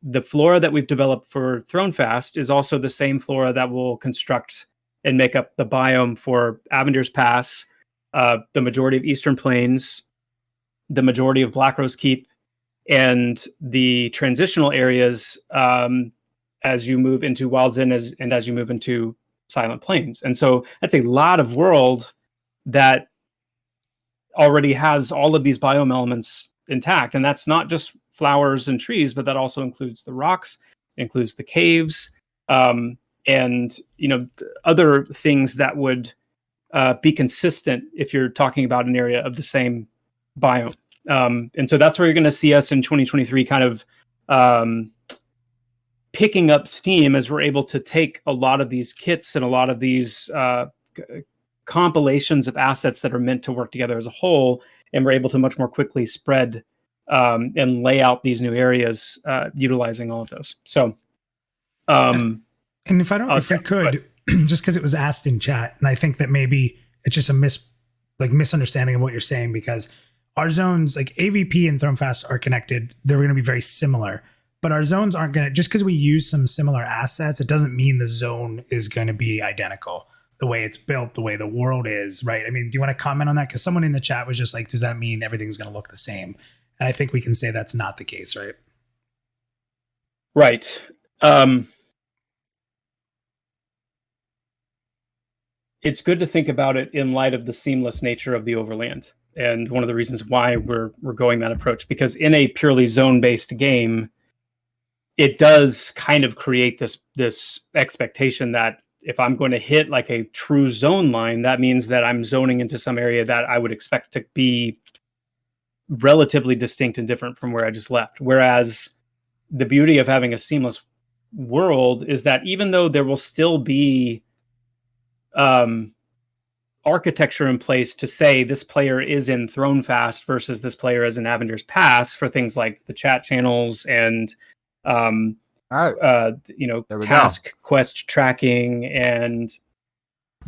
the flora that we've developed for Thronefast is also the same flora that will construct and make up the biome for Avendir's Pass, the majority of Eastern Plains, the majority of Blackrose Keep, and the transitional areas as you move into Wild's End and as you move into Silent Plains. And so that's a lot of world that already has all of these biome elements intact. And that's not just flowers and trees, but that also includes the rocks, includes the caves, and other things that would be consistent if you're talking about an area of the same biome. And so that's where you're going to see us in 2023 kind of picking up steam as we're able to take a lot of these kits and a lot of these compilations of assets that are meant to work together as a whole, and we're able to much more quickly spread and lay out these new areas utilizing all of those. So, and if I could, just because it was asked in chat, and I think that maybe it's just a misunderstanding of what you're saying, because our zones, like AVP and Thronefast, are connected. They're going to be very similar, but our zones aren't going to, just because we use some similar assets, it doesn't mean the zone is going to be identical. The way it's built, the way the world is, right? I mean, do you want to comment on that? Because someone in the chat was just like, does that mean everything's going to look the same? And I think we can say that's not the case, right? Right. It's good to think about it in light of the seamless nature of the overland. And one of the reasons why we're going that approach, because in a purely zone-based game, it does kind of create this expectation that if I'm going to hit like a true zone line, that means that I'm zoning into some area that I would expect to be relatively distinct and different from where I just left. Whereas the beauty of having a seamless world is that even though there will still be architecture in place to say this player is in Thronefast versus this player is in Avendir's Pass for things like the chat channels and task quest tracking, and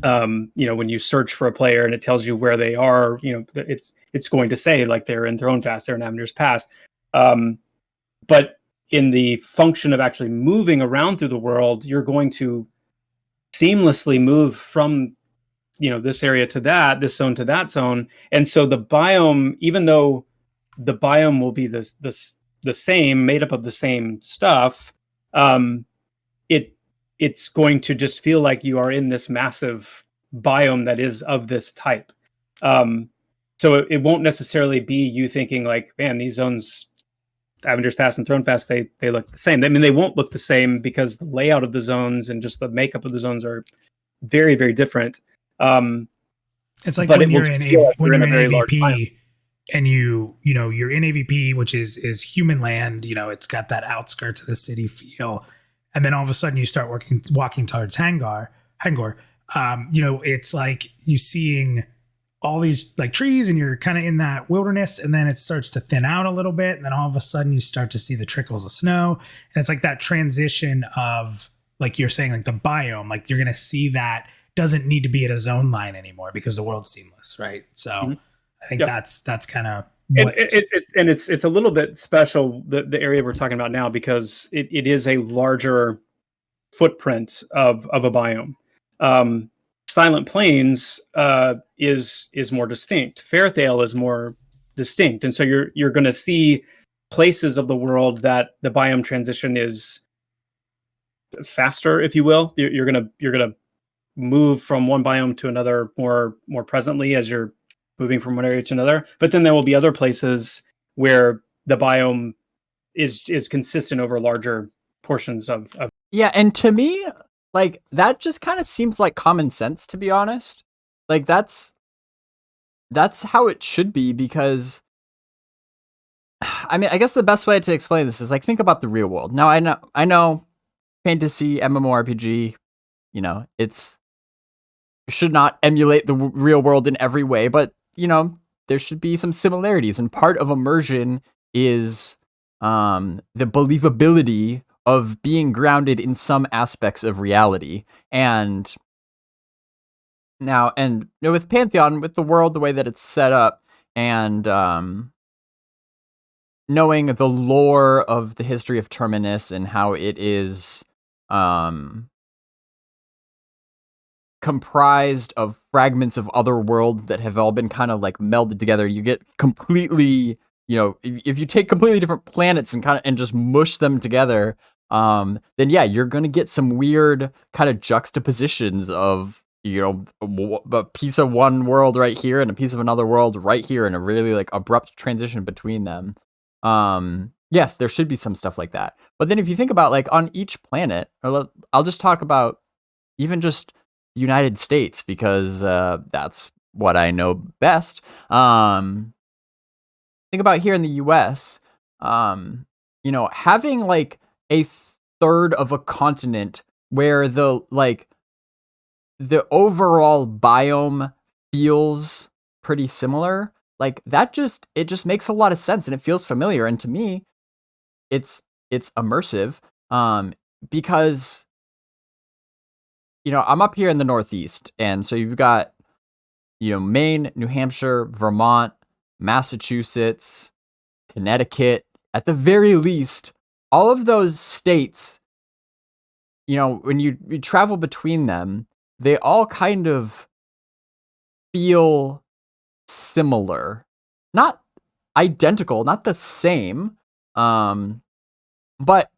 when you search for a player and it tells you where they are, it's going to say like they're in Thronefast, they're in Avendir's Pass. But in the function of actually moving around through the world, you're going to seamlessly move from this area to that, this zone to that zone. And so the biome, even though the biome will be the same, made up of the same stuff, it's going to just feel like you are in this massive biome that is of this type. So it won't necessarily be you thinking like, man, these zones, Avendir's Pass and Thronefast, they look the same. I mean, they won't look the same because the layout of the zones and just the makeup of the zones are very, very different. It's like when you're in AVP and you're in AVP, which is human land, it's got that outskirts of the city feel. And then all of a sudden you start walking towards Hangor. It's like you seeing all these like trees and you're kind of in that wilderness, and then it starts to thin out a little bit. And then all of a sudden you start to see the trickles of snow. And it's like that transition of, like you're saying, like the biome, like you're going to see that doesn't need to be at a zone line anymore because the world's seamless. Right. So I think that's kind of, it's a little bit special, the area we're talking about now, because it is a larger footprint of a biome. Silent Plains is more distinct. Fairthale is more distinct, and so you're going to see places of the world that the biome transition is faster, if you will. You're gonna move from one biome to another more presently as you're moving from one area to another. But then there will be other places where the biome is consistent over larger portions of. Yeah, and to me, like, that just kind of seems like common sense, to be honest. Like, that's how it should be, because I mean, I guess the best way to explain this is like, think about the real world. Now, I know fantasy MMORPG, it should not emulate the real world in every way, but there should be some similarities, and part of immersion is the believability of being grounded in some aspects of reality. And Now, and with Pantheon, with the world, the way that it's set up, and knowing the lore of the history of Terminus and how it is comprised of fragments of other worlds that have all been kind of like melded together, you get completely, if you take completely different planets and just mush them together, then yeah, you're going to get some weird kind of juxtapositions of, a piece of one world right here and a piece of another world right here, and a really like abrupt transition between them. Yes, there should be some stuff like that. But then if you think about like on each planet, I'll just talk about even just the United States, because that's what I know best. Think about here in the US, having like a third of a continent where the overall biome feels pretty similar, like that it just makes a lot of sense and it feels familiar. And to me, it's immersive, because I'm up here in the Northeast, and so you've got Maine, New Hampshire, Vermont, Massachusetts, Connecticut. At the very least, all of those states, when you travel between them, they all kind of feel similar. Not identical, not the same. But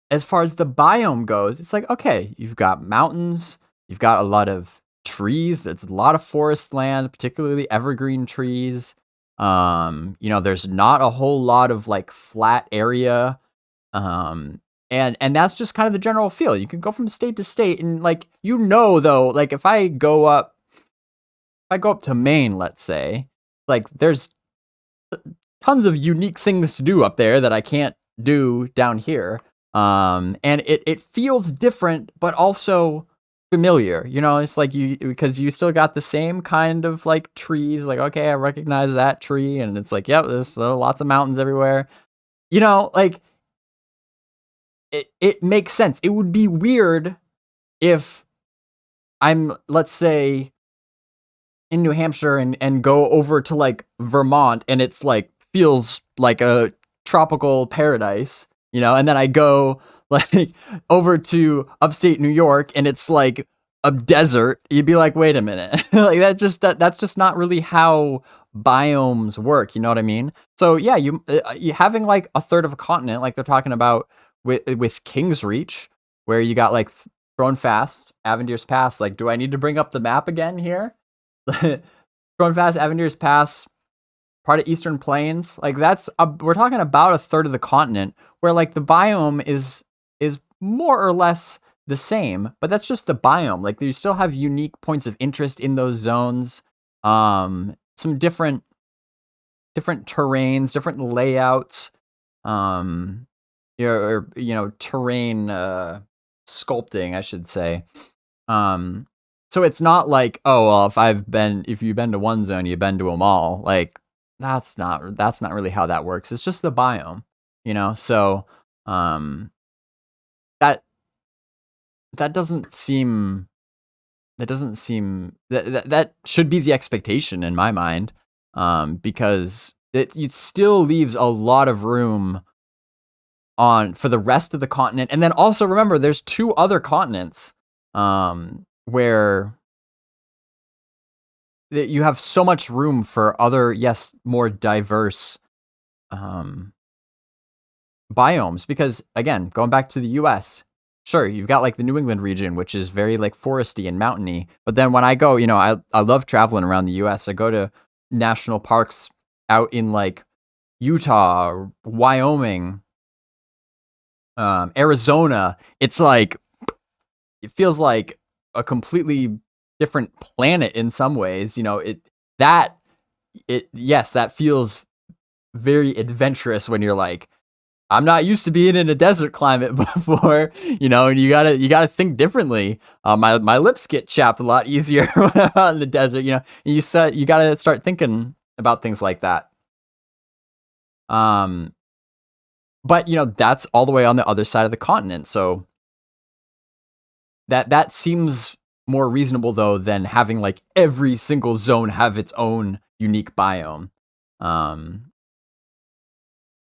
as far as the biome goes, it's like, okay, you've got mountains, you've got a lot of trees, there's a lot of forest land, particularly evergreen trees. There's not a whole lot of like flat area. And that's just kind of the general feel. You can go from state to state, and like, though, like if I go up to Maine, let's say, like there's tons of unique things to do up there that I can't do down here. And it feels different, but also familiar. It's like because you still got the same kind of like trees. Like, okay, I recognize that tree, and it's like, yep, there's lots of mountains everywhere. Like it makes sense. It would be weird if I'm, let's say, in New Hampshire and go over to like Vermont, and it's like feels like a tropical paradise, and then I go like over to upstate New York and it's like a desert. You'd be like, wait a minute, like that's just not really how biomes work. You know what I mean? So yeah, you having like a third of a continent, like they're talking about with King's Reach, where you got like Thrown Fast, Avendir's Pass. Like, do I need to bring up the map again here? Thrown Fast, Avendir's Pass, part of Eastern Plains. Like we're talking about a third of the continent, where like the biome is more or less the same, but that's just the biome. Like you still have unique points of interest in those zones. Some different terrains, different layouts. Terrain sculpting, I should say. So it's not like, oh well, if you've been to one zone, you've been to them all. Like that's not really how that works. It's just the biome, So that doesn't seem that should be the expectation in my mind, because it still leaves a lot of room for the rest of the continent. And then also remember, there's 2 other continents where that you have so much room for other, yes, more diverse biomes. Because again, going back to the US, sure, you've got like the New England region, which is very like foresty and mountainy. But then when I go, I love traveling around the US. I go to national parks out in like Utah, or Wyoming, Arizona. It's like, it feels like a completely different planet in some ways. That feels very adventurous when you're like, I'm not used to being in a desert climate before, and you gotta think differently. My lips get chapped a lot easier when I'm out in the desert, and you gotta start thinking about things like that. But that's all the way on the other side of the continent, so that seems more reasonable though than having like every single zone have its own unique biome.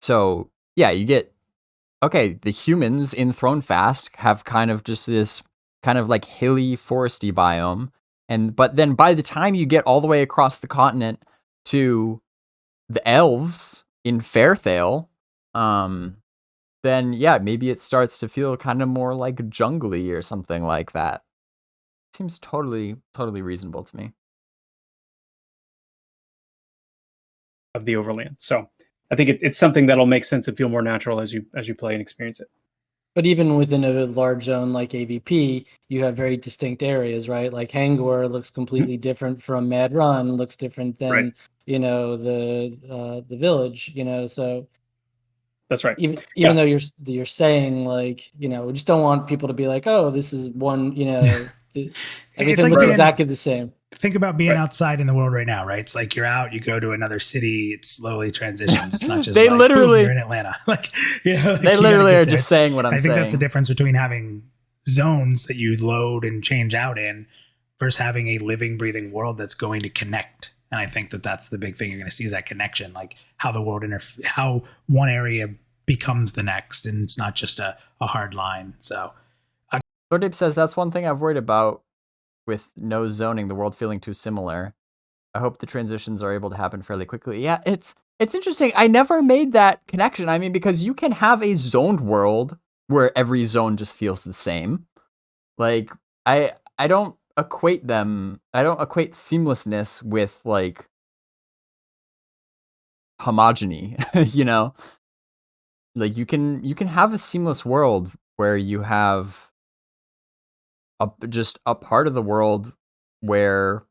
So yeah, you get, okay, the humans in Thronefast have kind of just this kind of like hilly, foresty biome. But then by the time you get all the way across the continent to the elves in Fairthale, then yeah, maybe it starts to feel kind of more like jungly or something like that. Seems totally reasonable to me. Of the overland. So I think it's something that'll make sense and feel more natural as you play and experience it. But even within a large zone like AVP, you have very distinct areas, right? Like Hangor looks completely different from Mad Run, looks different than the village, So that's right. Even though you're saying like, we just don't want people to be like, oh, this is one, everything looks exactly the same. Think about being outside in the world right now, right? It's like you're out, you go to another city, it slowly transitions. It's not just they like, literally, boom, you're in Atlanta. They literally are just saying what I'm saying. I think that's the difference between having zones that you load and change out in versus having a living, breathing world that's going to connect. And I think that's the big thing you're going to see is that connection, like how the world how one area becomes the next, and it's not just a hard line. So, Dordip says that's one thing I've worried about with no zoning, the world feeling too similar. I hope the transitions are able to happen fairly quickly. Yeah, it's interesting. I never made that connection. I mean, because you can have a zoned world where every zone just feels the same. Like I don't equate them. I don't equate seamlessness with like homogeny, Like you can have a seamless world where you have just a part of the world where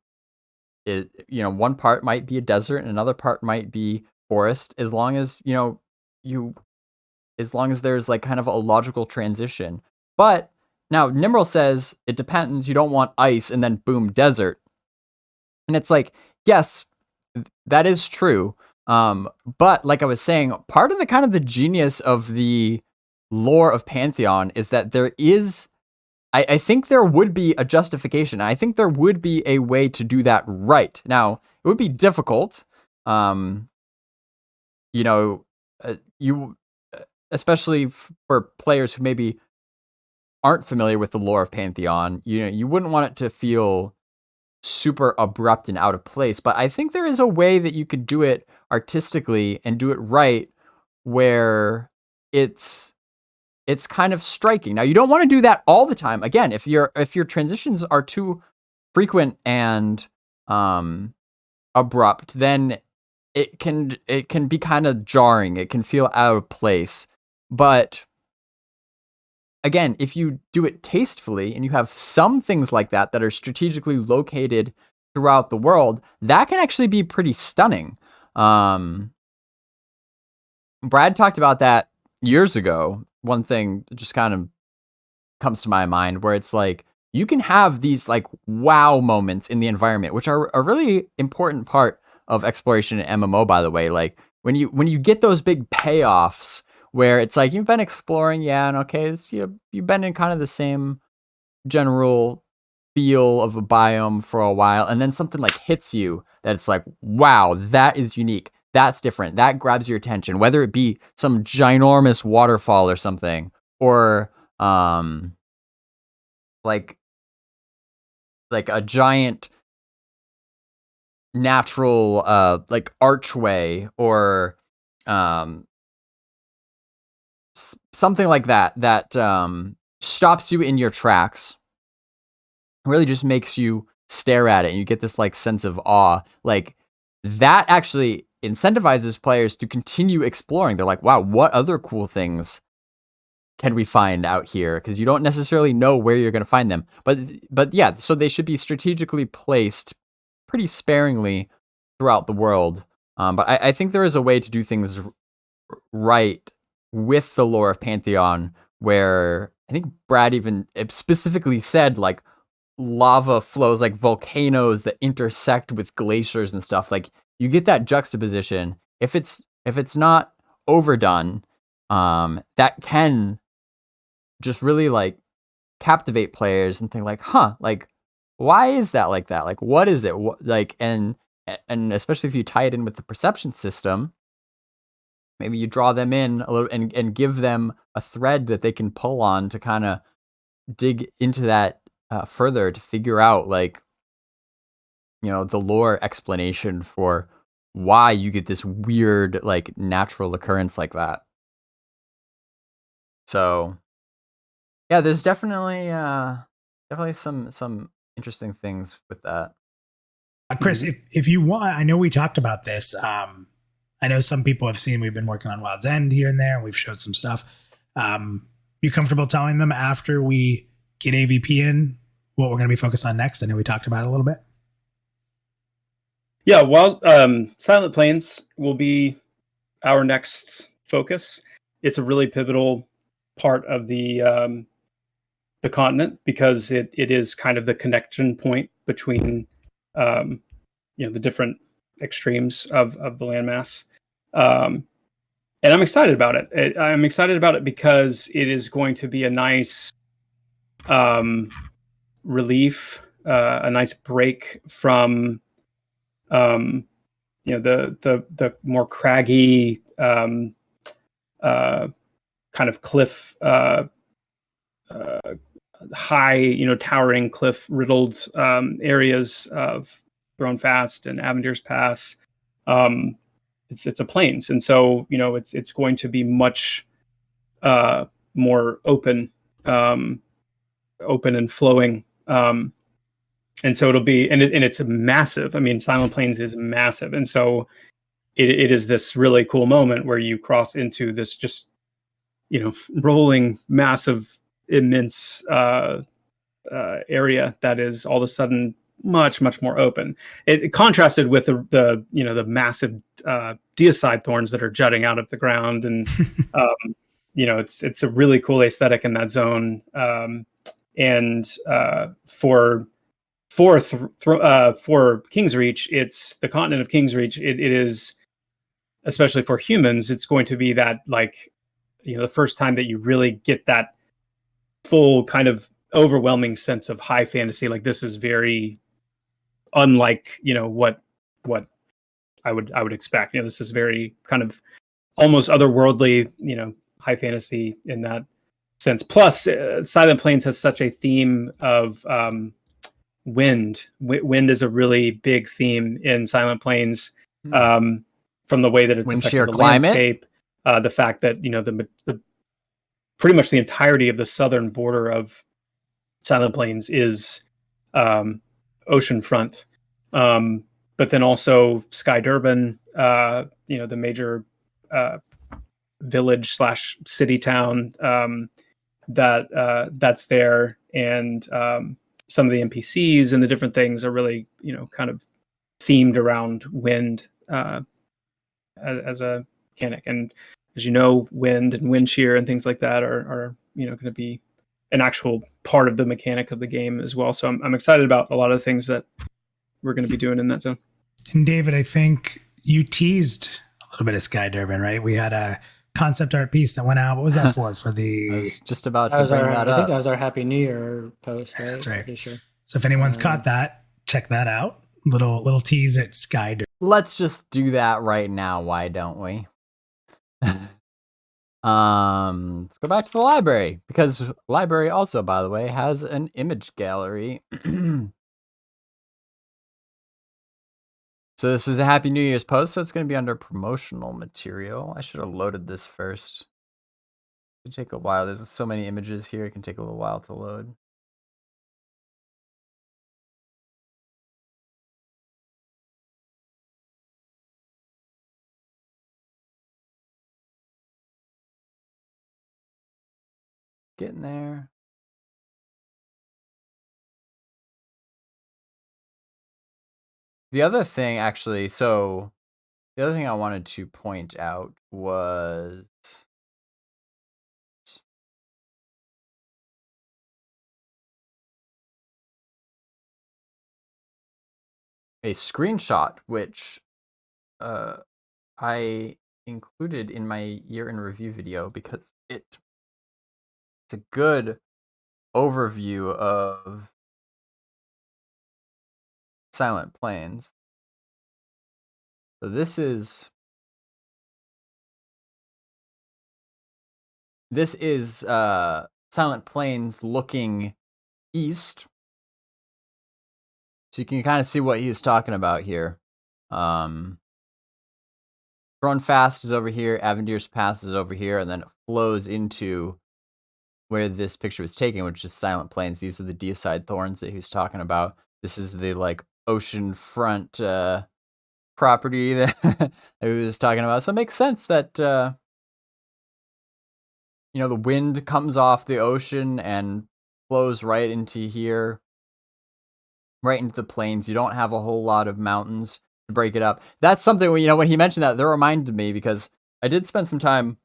it, one part might be a desert and another part might be forest, as long as as long as there's like kind of a logical transition. But now Nimrel says it depends. You don't want ice and then boom, desert. And it's like, yes, that is true. But like I was saying, part of the kind of the genius of the lore of Pantheon is that there is, I think there would be a justification. I think there would be a way to do that right. Now, it would be difficult. Especially for players who maybe aren't familiar with the lore of Pantheon, you wouldn't want it to feel super abrupt and out of place. But I think there is a way that you could do it artistically and do it right, where it's kind of striking. Now, you don't want to do that all the time. Again, if your transitions are too frequent and abrupt, then it can be kind of jarring. It can feel out of place. But again, if you do it tastefully and you have some things like that are strategically located throughout the world, that can actually be pretty stunning. Brad talked about that years ago. One thing that just kind of comes to my mind, where it's like you can have these like wow moments in the environment, which are a really important part of exploration in MMO, by the way. Like when you get those big payoffs where it's like you've been exploring, and okay, you've been in kind of the same general feel of a biome for a while, and then something like hits you that it's like, wow, that is unique. That's different. That grabs your attention, whether it be some ginormous waterfall or something, or like a giant natural like archway, or something like that stops you in your tracks. Really just makes you stare at it, and you get this like sense of awe. Like that actually incentivizes players to continue exploring. They're like, wow, what other cool things can we find out here? Because you don't necessarily know where you're going to find them. But yeah, so they should be strategically placed pretty sparingly throughout the world. But I think there is a way to do things right with the lore of Pantheon, where I think Brad even specifically said like lava flows, like volcanoes that intersect with glaciers and stuff. Like you get that juxtaposition. If it's not overdone, that can just really like captivate players and think like, huh, like why is that like that? Like, what is it? Like, and especially if you tie it in with the perception system, maybe you draw them in a little and give them a thread that they can pull on to kind of dig into that further to figure out, like, the lore explanation for why you get this weird, like, natural occurrence like that. So, yeah, there's definitely some interesting things with that. Chris, if you want, I know we talked about this. I know some people have seen we've been working on Wild's End here and there, and we've showed some stuff. You comfortable telling them after we get AVP in what we're going to be focused on next? I know we talked about it a little bit. Yeah, well, Silent Plains will be our next focus. It's a really pivotal part of the continent because it is kind of the connection point between the different extremes of the landmass. And I'm excited about it. I'm excited about it because it is going to be a nice relief, a nice break from the more craggy kind of cliff, high, towering cliff riddled areas of Grown Fast and Avendir's Pass. It's a plains, and so it's going to be much more open and flowing. And so it'll be, and it's massive. I mean, Silent Plains is massive. And so it is this really cool moment where you cross into this just, rolling, massive, immense area that is all of a sudden much, much more open. It contrasted with the massive deicide thorns that are jutting out of the ground. And, it's a really cool aesthetic in that zone. And for King's Reach, it's the continent of King's Reach. It is, especially for humans, it's going to be that, like, the first time that you really get that full kind of overwhelming sense of high fantasy. Like, this is very unlike, what I would expect. This is very kind of almost otherworldly, high fantasy in that sense. Plus, Silent Plains has such a theme of wind. Wind is a really big theme in Silent Plains, from the way that it's affected the landscape, the fact that the pretty much the entirety of the southern border of Silent Plains is oceanfront, but then also Sky Durban, the major village / city town that's there, and some of the NPCs and the different things are really, kind of themed around wind as a mechanic. And as wind and wind shear and things like that are going to be an actual part of the mechanic of the game as well. So I'm excited about a lot of the things that we're going to be doing in that zone. And David, I think you teased a little bit of Sky Durban, right? We had a concept art piece that went out. What was that for? For the I was just about to bring that up. I think that was our Happy New Year post, right? That's right. Pretty sure. So if anyone's caught that, check that out. Little tease at Sky Durban. Let's just do that right now. Why don't we? Let's go back to the library, because library also, by the way, has an image gallery. So this is a Happy New Year's post, so it's going to be under promotional material. I should have loaded this first. It can take a while. There's so many images here. It can take a little while to load. Getting there. The other thing, actually, the other thing I wanted to point out was a screenshot, which I included in my year in review video because it's a good overview of Silent Plains. So this is Silent Plains looking east. So you can kind of see what he's talking about here. Thrown Fast is over here, Avendir's Pass is over here, and then it flows into where this picture was taken, which is Silent Plains. These are the Deicide Thorns that he's talking about. This is the like ocean front property that, that he was talking about. So it makes sense that the wind comes off the ocean and flows right into here, right into the plains. You don't have a whole lot of mountains to break it up. That's something when he mentioned that reminded me, because I did spend some time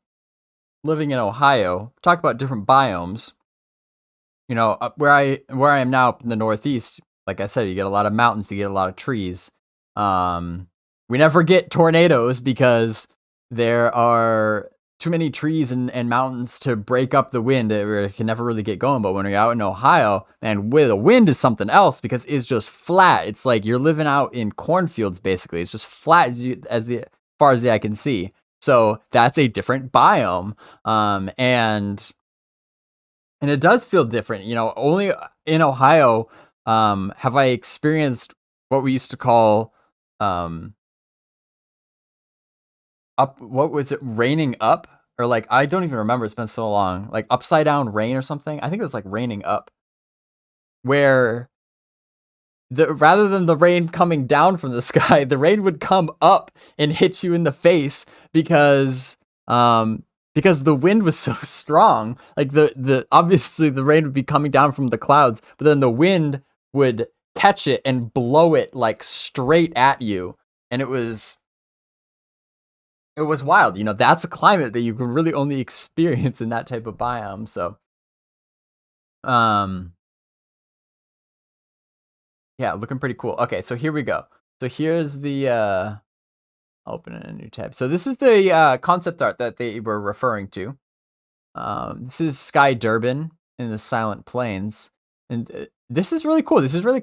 living in Ohio. Talk about different biomes. Where I am now up in the Northeast, like I said, you get a lot of mountains, you get a lot of trees. We never get tornadoes because there are too many trees and mountains to break up the wind. It can never really get going. But when you're out in Ohio, and with the wind is something else, because it's just flat. It's like you're living out in cornfields, basically. It's just flat as far as the eye can see. So that's a different biome. And it does feel different. Only in Ohio have I experienced what we used to call what was it, raining up? Or like, I don't even remember, it's been so long. Like upside down rain or something. I think it was like raining up, where rather than the rain coming down from the sky, the rain would come up and hit you in the face because the wind was so strong. Like obviously the rain would be coming down from the clouds, but then the wind would catch it and blow it like straight at you. And it was wild. That's a climate that you can really only experience in that type of biome. So, yeah, looking pretty cool. Okay, so here we go. So here's the, open a new tab. So this is the concept art that they were referring to. This is Sky Durban in the Silent Plains. And this is really cool. This is really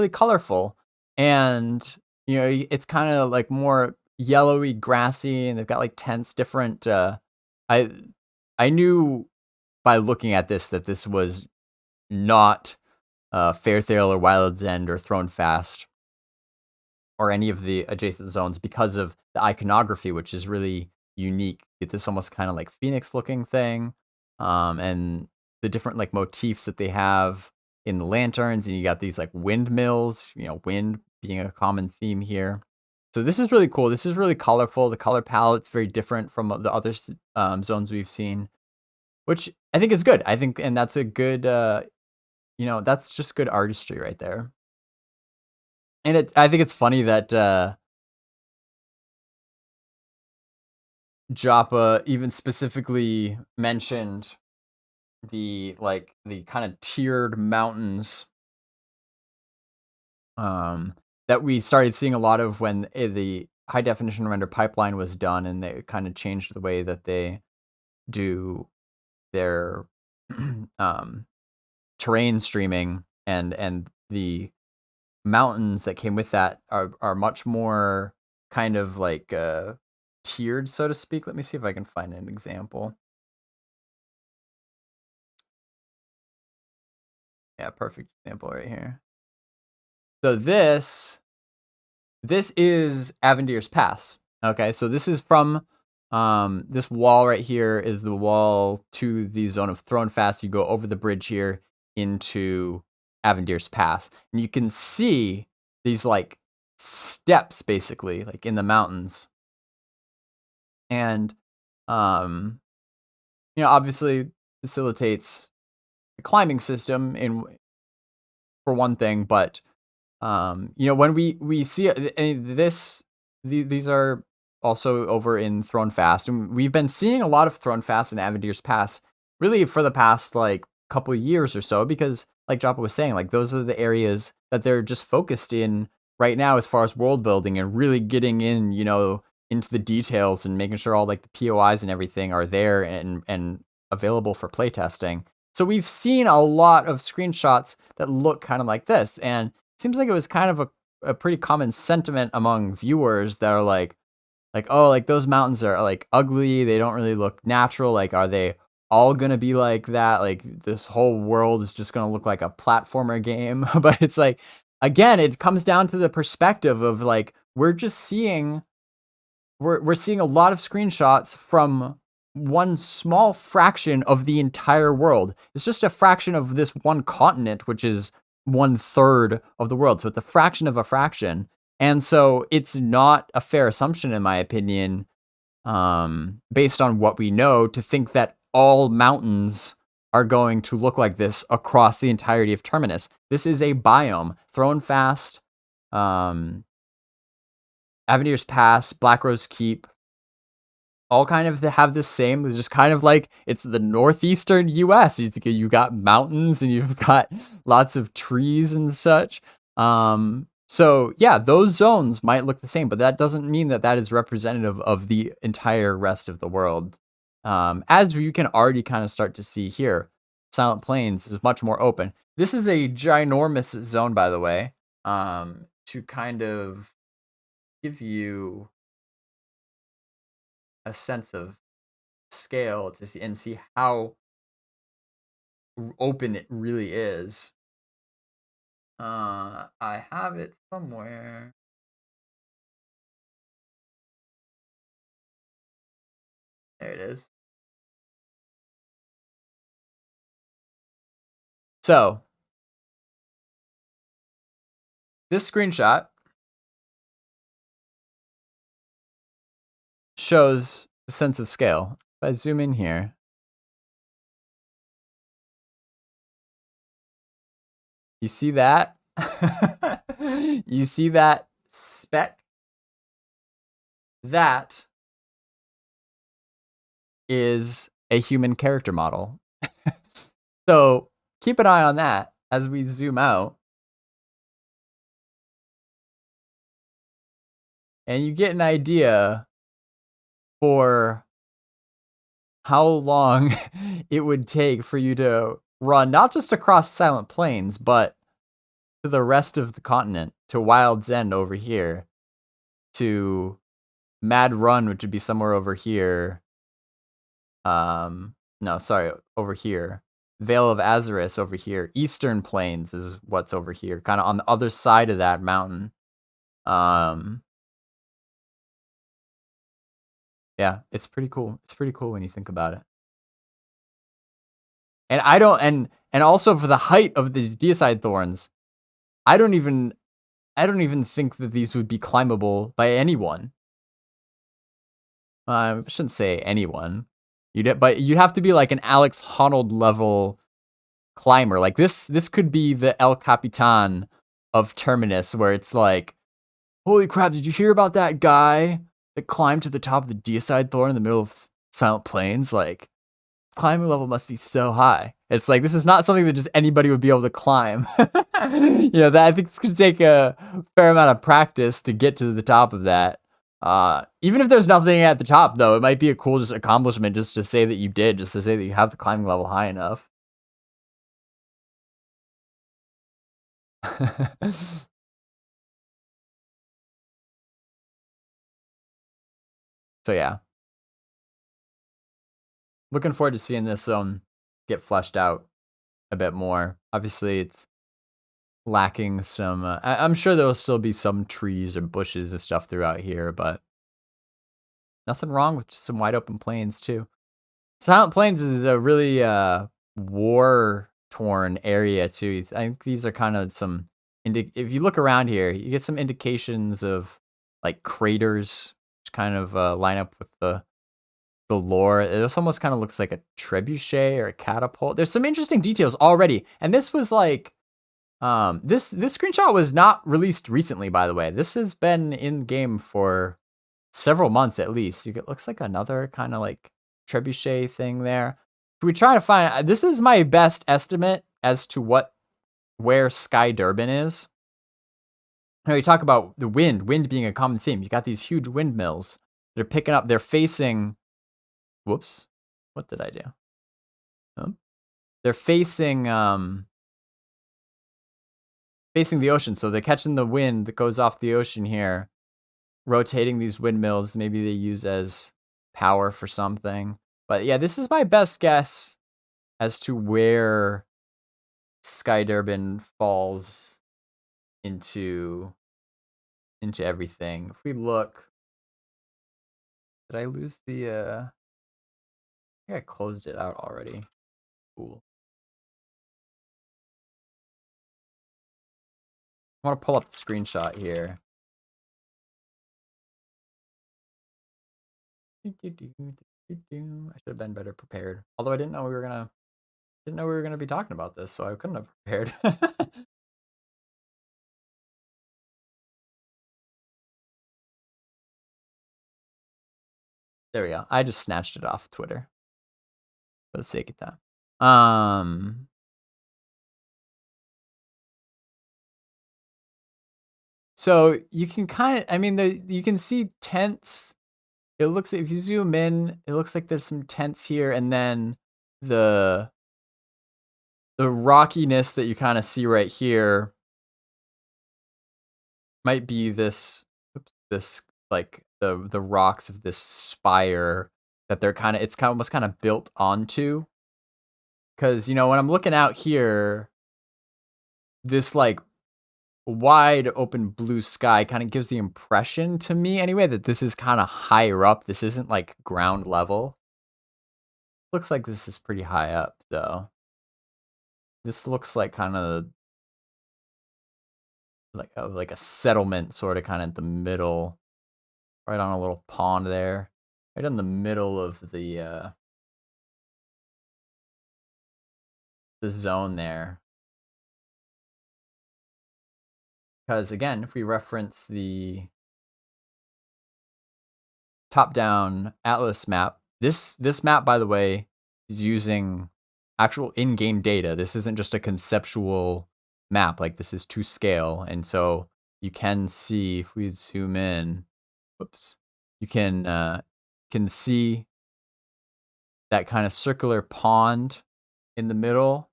colorful. And, it's kind of like more yellowy, grassy, and they've got like tents, different. I knew by looking at this that this was not Fairthale or Wild's End or Thrown Fast or any of the adjacent zones, because of the iconography, which is really unique. Get this almost kind of like Phoenix looking thing, and the different like motifs that they have in the lanterns, and you got these like windmills, wind being a common theme here. So this is really cool. This is really colorful. The color palette's very different from the other zones we've seen, which I think is good. And that's a good, that's just good artistry right there. And I think it's funny that Joppa even specifically mentioned the kind of tiered mountains that we started seeing a lot of when the high definition render pipeline was done, and they kind of changed the way that they do their terrain streaming, and the mountains that came with that are much more kind of like tiered, so to speak. Let me see if I can find an example. Yeah, perfect example right here. So this is Avendir's Pass. Okay, so this is from this wall right here is the wall to the zone of Thrown Fast. You go over the bridge here into Avendir's Pass, and you can see these like steps basically like in the mountains, and obviously facilitates the climbing system for one thing, but when we see these are also over in Thrown Fast, and we've been seeing a lot of Thrown Fast and Avendir's Pass really for the past like couple of years or so, because like Joppa was saying, like those are the areas that they're just focused in right now as far as world building and really getting in, into the details and making sure all like the POIs and everything are there and available for playtesting. So we've seen a lot of screenshots that look kind of like this, and it seems like it was kind of a pretty common sentiment among viewers that are like, oh, like those mountains are like ugly. They don't really look natural. Like, are they all gonna be like that? Like this whole world is just gonna look like a platformer game. But it's like, again, it comes down to the perspective of like, we're seeing a lot of screenshots from one small fraction of the entire world. It's just a fraction of this one continent, which is 1/3 of the world. So it's a fraction of a fraction. And so it's not a fair assumption, in my opinion, based on what we know, to think that all mountains are going to look like this across the entirety of Terminus. This is a biome. Throne Fast, Avenir's Pass, Black Rose Keep, all kind of have the same. It's just kind of like it's the northeastern U.S. You got mountains and you've got lots of trees and such. So yeah, those zones might look the same, but that doesn't mean that that is representative of the entire rest of the world. As you can already kind of start to see here, Silent Plains is much more open. This is a ginormous zone, by the way, to kind of give you a sense of scale to see how open it really is. I have it somewhere. There it is. So, this screenshot shows a sense of scale. If I zoom in here, you see that? You see that speck? That is a human character model. So keep an eye on that as we zoom out. And you get an idea for how long it would take for you to run, not just across Silent Plains, but to the rest of the continent, to Wild's End over here, to Mad Run, which would be somewhere over here. No, sorry, over here. Vale of Azarus over here. Eastern Plains is what's over here, kind of on the other side of that mountain. Yeah, it's pretty cool. It's pretty cool when you think about it. And I don't, and also for the height of these deicide thorns, I don't even think that these would be climbable by anyone. I shouldn't say anyone. But you'd have to be like an Alex Honnold level climber. Like this could be the El Capitan of Terminus, where it's like, holy crap, did you hear about that guy that climbed to the top of the deicide thorn in the middle of Silent Plains? Like, climbing level must be so high. It's like, this is not something that just anybody would be able to climb. That I think it's going to take a fair amount of practice to get to the top of that. Even if there's nothing at the top, though, it might be a cool just accomplishment just to say that you did, just to say that you have the climbing level high enough. So yeah. Looking forward to seeing this zone get fleshed out a bit more. Obviously, it's lacking some... I'm sure there will still be some trees or bushes and stuff throughout here, but nothing wrong with just some wide open plains, too. Silent Plains is a really war-torn area, too. I think these are kind of some... If you look around here, you get some indications of like craters, which kind of line up with the lore. It almost kind of looks like a trebuchet or a catapult. There's some interesting details already. And this was like, this screenshot was not released recently, by the way. This has been in game for several months at least. It looks like another kind of like trebuchet thing there. We try to find, this is my best estimate as to where Sky Durban is. Now we talk about the wind being a common theme. You got these huge windmills. They're picking up, they're facing, whoops, what did I do? They're facing facing the ocean, so they're catching the wind that goes off the ocean here, rotating these windmills. Maybe they use as power for something. But yeah, this is my best guess as to where Sky Durban falls into everything. If we look, did I lose the I think I closed it out already. Cool. I want to pull up the screenshot here. I should have been better prepared. Although I didn't know we were gonna be talking about this, so I couldn't have prepared. There we go. I just snatched it off Twitter for the sake of time. So you can kind of, I mean, you can see tents. It looks, if you zoom in, it looks like there's some tents here, and then the rockiness that you kind of see right here might be this like the rocks of this spire that they're kind of, it's kind of almost kind of built onto. Because, you know, when I'm looking out here, this like wide open blue sky kind of gives the impression to me anyway that this is kind of higher up. This isn't like ground level. Looks like this is pretty high up though. This looks like kind of like a settlement sort of kind of in the middle, right on a little pond there, right in the middle of the zone there. Because again, if we reference the top-down Atlas map, this map, by the way, is using actual in-game data. This isn't just a conceptual map. Like, this is to scale, and so you can see, if we zoom in, whoops, you can see that kind of circular pond in the middle.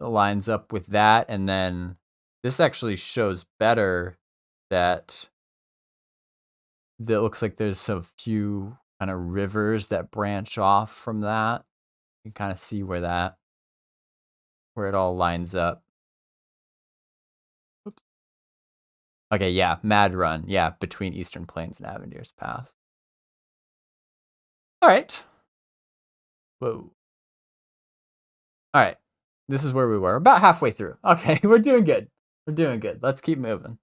It lines up with that, and then this actually shows better that looks like there's a few kind of rivers that branch off from that. You can kind of see where it all lines up. Oops. Okay, yeah, Mad Run. Yeah, between Eastern Plains and Avenir's Pass. All right. Whoa. All right. This is where we were. About halfway through. Okay, we're doing good. We're doing good. Let's keep moving.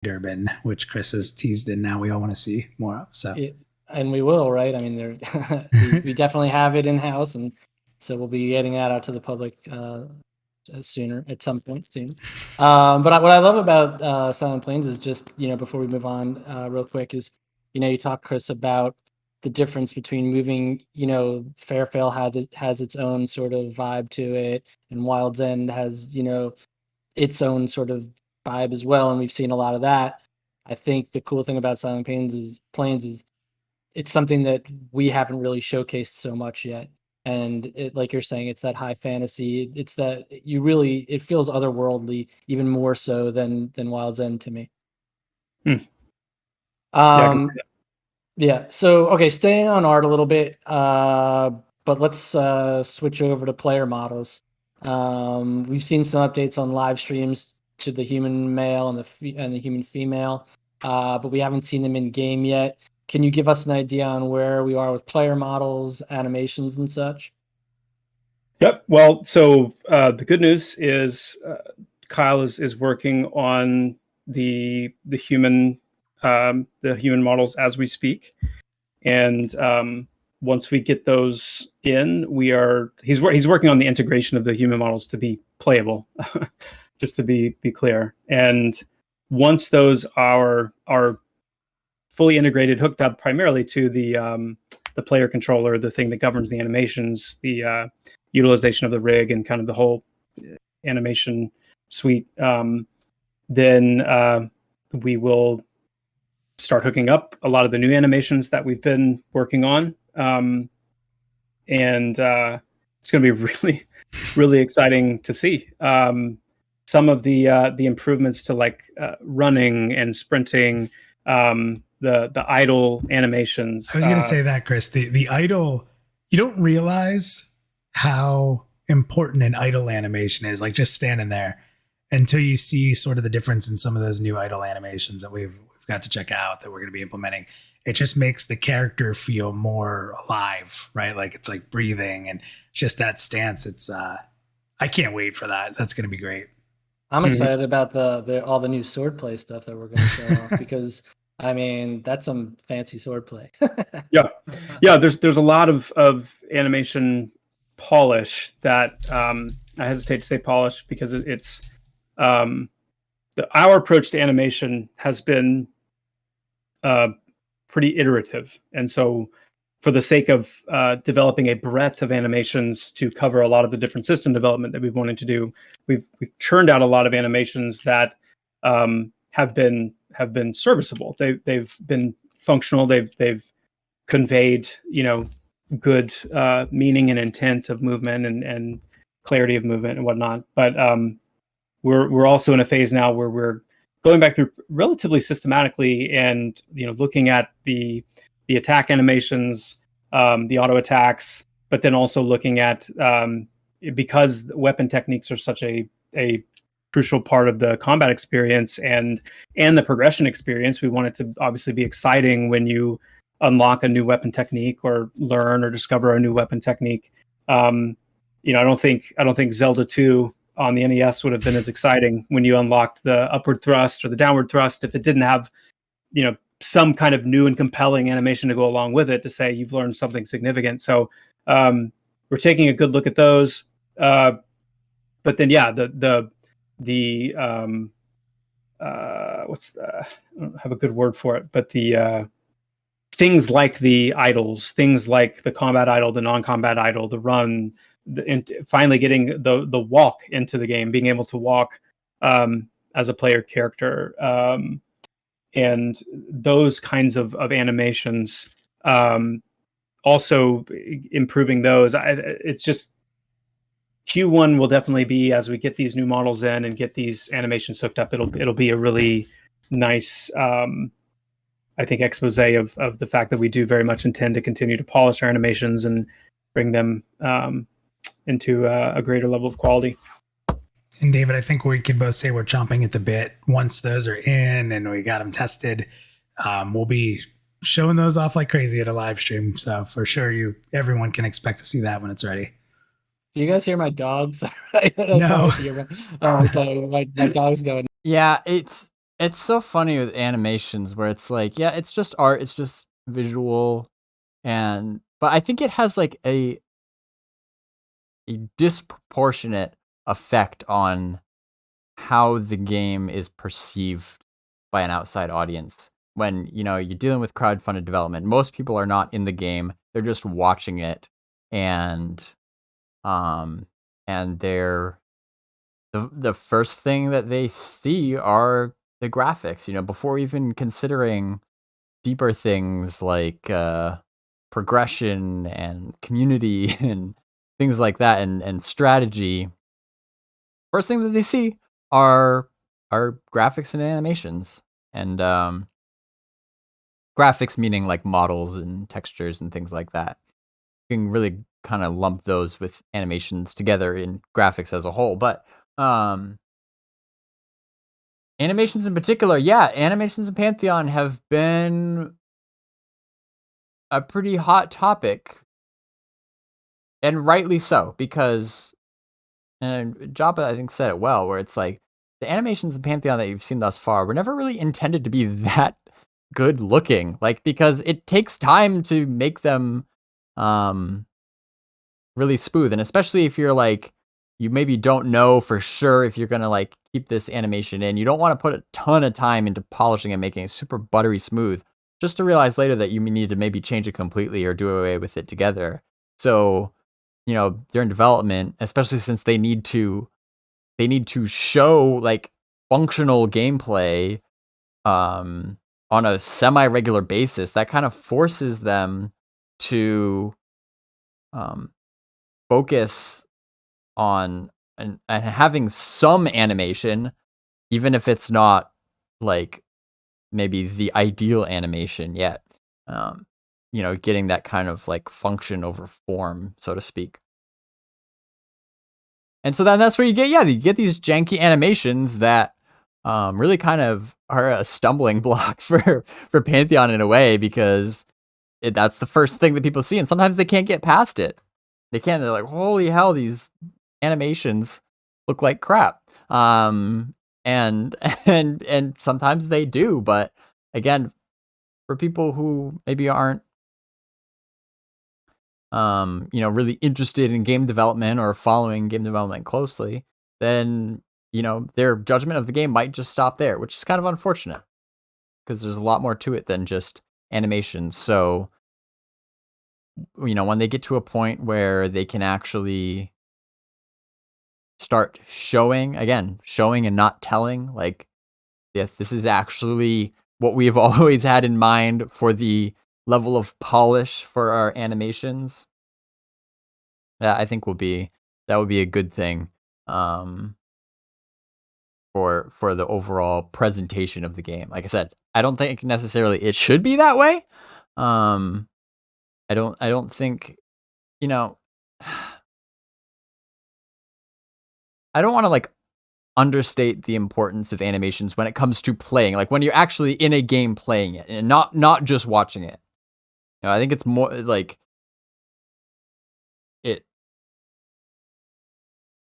Durban, which Chris has teased in. Now we all want to see more of. So, and we will, right? I mean, we definitely have it in house, and so we'll be getting that out to the public sooner, at some point soon. But what I love about Silent Plains is just, you know, before we move on, real quick, is, you know, you talk, Chris, about the difference between moving, you know, Fairfield has its own sort of vibe to it, and Wild's End has, you know, its own sort of vibe as well, and we've seen a lot of that. I think the cool thing about Silent Plains is it's something that we haven't really showcased so much yet. And it, like you're saying, it's that high fantasy. It's that it feels otherworldly, even more so than Wild's End to me. Yeah. So, okay, staying on art a little bit, but let's switch over to player models. We've seen some updates on live streams to the human male and the human female, but we haven't seen them in game yet. Can you give us an idea on where we are with player models, animations, and such? Yep. Well, so the good news is Kyle is working on the human models as we speak, and once we get those in, he's working on the integration of the human models to be playable, just to be clear. And once those are fully integrated, hooked up primarily to the player controller, the thing that governs the animations, the utilization of the rig, and kind of the whole animation suite, then we will start hooking up a lot of the new animations that we've been working on. And it's going to be really exciting to see. Some of the improvements to like running and sprinting, the idle animations. I was going to say that, Chris. The idle, you don't realize how important an idle animation is, like just standing there, until you see sort of the difference in some of those new idle animations that we've got to check out that we're going to be implementing. It just makes the character feel more alive, right? Like it's like breathing and just that stance. It's I can't wait for that. That's going to be great. I'm excited about the all the new swordplay stuff that we're going to show off because I mean that's some fancy swordplay. yeah. There's a lot of animation polish that I hesitate to say polish because it's our approach to animation has been pretty iterative, and so for the sake of developing a breadth of animations to cover a lot of the different system development that we've wanted to do, we've churned out a lot of animations that have been serviceable. They've been functional. They've conveyed good meaning and intent of movement and clarity of movement and whatnot. But we're also in a phase now where we're going back through relatively systematically and looking at the attack animations, the auto attacks, but then also looking at because weapon techniques are such a crucial part of the combat experience and the progression experience. We want it to obviously be exciting when you unlock a new weapon technique or learn or discover a new weapon technique. I don't think Zelda 2 on the NES would have been as exciting when you unlocked the upward thrust or the downward thrust if it didn't have some kind of new and compelling animation to go along with it to say you've learned something significant. So we're taking a good look at those. But then, yeah, I don't have a good word for it, but the things like the idols, things like the combat idol, the non-combat idol, the run, finally getting the walk into the game, being able to walk as a player character, and those kinds of animations, also improving those. It's just Q1 will definitely be, as we get these new models in and get these animations hooked up, it'll be a really nice I think expose of the fact that we do very much intend to continue to polish our animations and bring them into a greater level of quality. And David, I think we can both say we're chomping at the bit. Once those are in and we got them tested, we'll be showing those off like crazy at a live stream. So for sure, everyone can expect to see that when it's ready. Do you guys hear my dogs? No. My dog's going. Yeah, it's so funny with animations where it's like, yeah, it's just art, it's just visual, but I think it has like a disproportionate effect on how the game is perceived by an outside audience. When you're dealing with crowdfunded development, most people are not in the game; they're just watching it, and they're the first thing that they see are the graphics. Before even considering deeper things like progression and community and things like that, and strategy. First thing that they see are graphics and animations, and graphics meaning like models and textures and things like that. You can really kind of lump those with animations together in graphics as a whole, but animations in particular, animations in Pantheon have been a pretty hot topic, and rightly so, because Joppa, I think, said it well, where it's like the animations in Pantheon that you've seen thus far were never really intended to be that good looking, because it takes time to make them really smooth, and especially if you're like, you maybe don't know for sure if you're gonna like keep this animation in, you don't want to put a ton of time into polishing and making it super buttery smooth, just to realize later that you need to maybe change it completely or do away with it together. So during development, especially since they need to show like functional gameplay on a semi-regular basis, that kind of forces them to focus on and having some animation, even if it's not like maybe the ideal animation yet. Getting that kind of like function over form, so to speak. And so then that's where you get these janky animations that really kind of are a stumbling block for Pantheon in a way, because that's the first thing that people see, and sometimes they can't get past it. They can't. They're like, holy hell, these animations look like crap. And sometimes they do, but again, for people who maybe aren't really interested in game development or following game development closely, then their judgment of the game might just stop there, which is kind of unfortunate, because there's a lot more to it than just animation. So when they get to a point where they can actually start showing and not telling, like, if this is actually what we have always had in mind for the level of polish for our animations, that I think would be a good thing for the overall presentation of the game. Like I said, I don't think necessarily it should be that way. I don't think, I don't want to like understate the importance of animations when it comes to playing, like when you're actually in a game playing it and not just watching it. I think it's more like it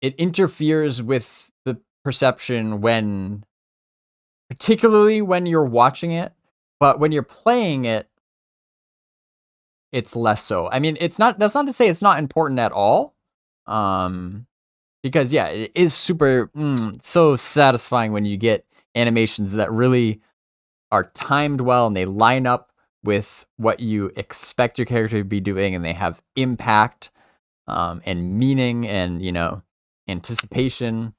interferes with the perception particularly when you're watching it, but when you're playing it, it's less so. I mean, that's not to say it's not important at all. Because it is super so satisfying when you get animations that really are timed well and they line up with what you expect your character to be doing, and they have impact and meaning and anticipation.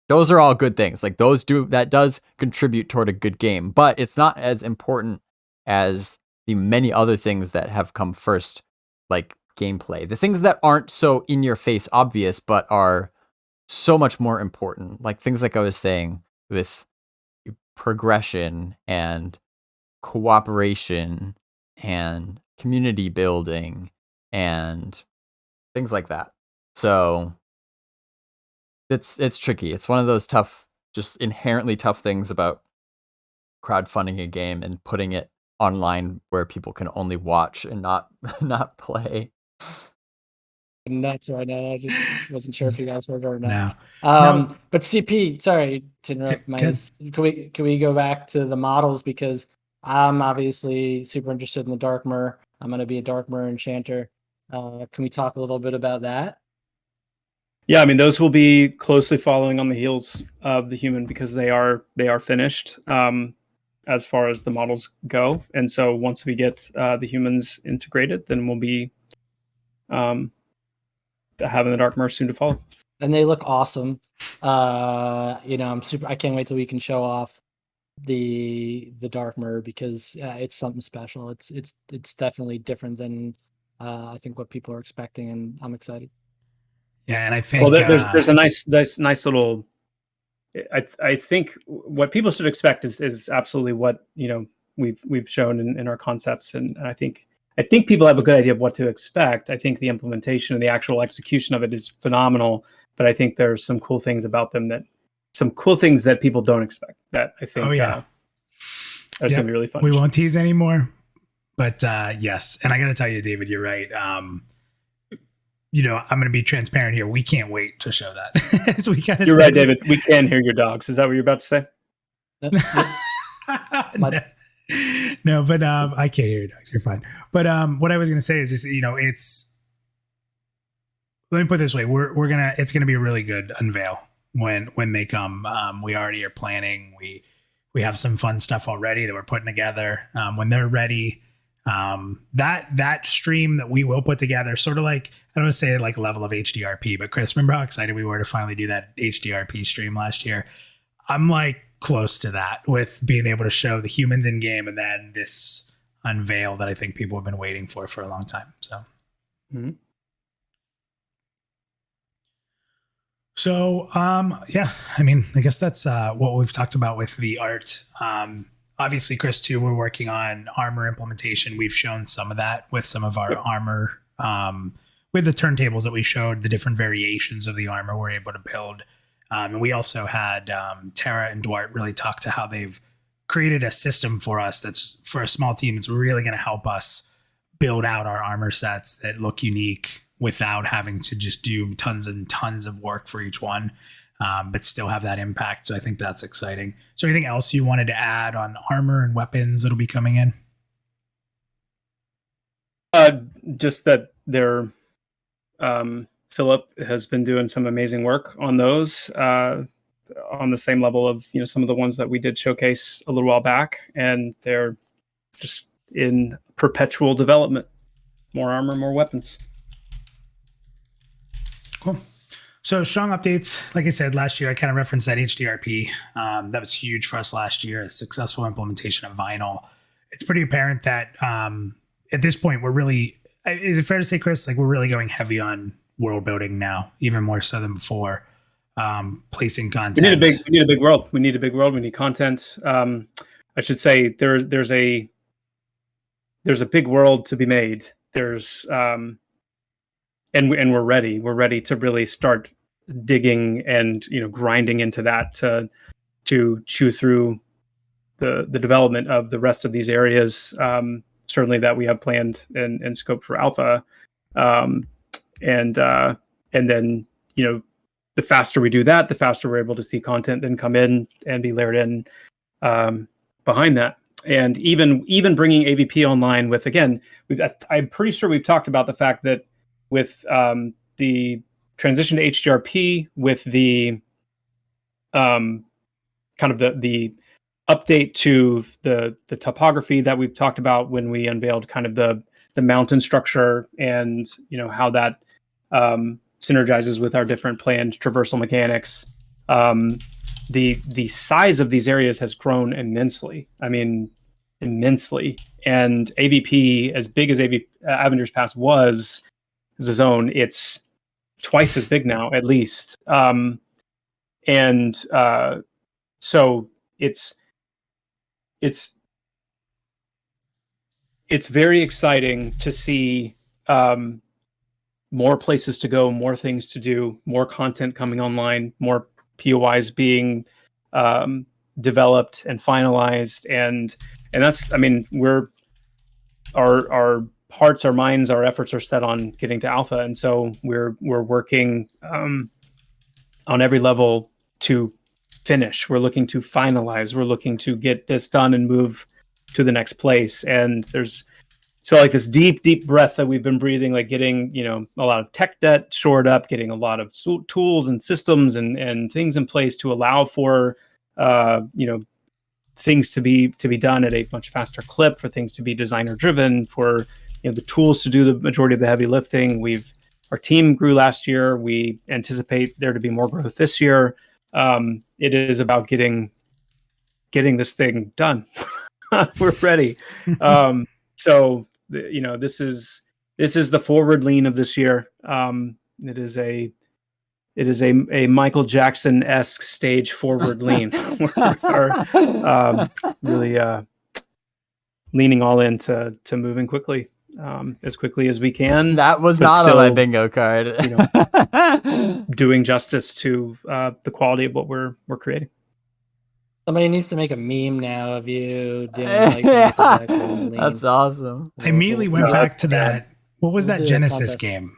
Those are all good things. Like that does contribute toward a good game, but it's not as important as the many other things that have come first, like gameplay. The things that aren't so in your face obvious, but are so much more important. Like things like I was saying with progression and cooperation and community building and things like that. So it's tricky. It's one of those just inherently tough things about crowdfunding a game and putting it online where people can only watch and not play. Nuts right now. I just wasn't sure if you guys heard or not. No. But CP, sorry to interrupt. Can we go back to the models, because I'm obviously super interested in the Darkmer. I'm going to be a Darkmer enchanter. Can we talk a little bit about that? Yeah, I mean, those will be closely following on the heels of the human, because they are finished as far as the models go. And so once we get the humans integrated, then we'll be having the Darkmer soon to follow. And they look awesome. I can't wait till we can show off the Darkmer, because it's something special. It's definitely different than I think what people are expecting, and I'm excited. Yeah, and I think there's a nice little. I think what people should expect is absolutely what we've shown in our concepts, and I think people have a good idea of what to expect. I think the implementation and the actual execution of it is phenomenal, but I think there's some cool things about them that people don't expect, that I think are going to be really fun. We won't tease anymore, but yes. And I got to tell you, David, you're right. I'm going to be transparent here. We can't wait to show that. So you're right, David. We can hear your dogs. Is that what you're about to say? No, but I can't hear your dogs. You're fine. But what I was going to say is just, it's, let me put it this way. It's going to be a really good unveil when they come. We already are planning. We have some fun stuff already that we're putting together. When they're ready, that stream that we will put together, sort of like, I don't want to say like a level of HDRP, but Chris, remember how excited we were to finally do that HDRP stream last year? I'm like close to that, with being able to show the humans in game and then this unveil that I think people have been waiting for a long time. So. Mm-hmm. So, yeah, I mean, I guess that's what we've talked about with the art. Obviously, Chris, too, we're working on armor implementation. We've shown some of that with some of our armor, with the turntables that we showed, the different variations of the armor we're able to build. And we also had Tara and Duarte really talk to how they've created a system for us that's, for a small team, it's really going to help us build out our armor sets that look unique without having to just do tons and tons of work for each one, but still have that impact. So I think that's exciting. So anything else you wanted to add on armor and weapons that'll be coming in? Just that they're Philip has been doing some amazing work on those on the same level of some of the ones that we did showcase a little while back, and they're just in perpetual development. More armor, more weapons. Cool. So strong updates. Like I said, last year I kind of referenced that HDRP. That was huge for us last year, a successful implementation of vinyl. It's pretty apparent that at this point we're really, is it fair to say, Chris, like we're really going heavy on world building now, even more so than before. Placing content. We need a big world. We need a big world. We need content. I should say there's a big world to be made. There's and we're ready. We're ready to really start digging and grinding into that to chew through the development of the rest of these areas. Certainly that we have planned and scope for alpha, and then the faster we do that, the faster we're able to see content then come in and be layered in behind that. And even bringing AVP online with, again, I'm pretty sure we've talked about the fact that with the transition to HDRP, with the kind of the update to the topography that we've talked about when we unveiled kind of the mountain structure and how that synergizes with our different planned traversal mechanics. The size of these areas has grown immensely. I mean, immensely. And AVP, as big as Avenger's Pass was as a zone, it's twice as big now, at least. So it's very exciting to see more places to go, more things to do, more content coming online, more POIs being developed and finalized, and that's, I mean, our hearts, our minds, our efforts are set on getting to alpha, and so we're working on every level to finish. We're looking to finalize. We're looking to get this done and move to the next place. And there's like this deep breath that we've been breathing, like getting a lot of tech debt shored up, getting a lot of tools and systems and things in place to allow for things to be done at a much faster clip, for things to be designer driven, for the tools to do the majority of the heavy lifting. Our team grew last year. We anticipate there to be more growth this year. It is about getting this thing done. We're ready. So this is the forward lean of this year. It is a Michael Jackson-esque stage forward lean. We are really leaning all in to moving quickly, as quickly as we can. That was not on my bingo card. Doing justice to the quality of what we're creating. Somebody needs to make a meme now of you doing like Michael Jackson. That's awesome. I immediately went back to that. What was that Genesis game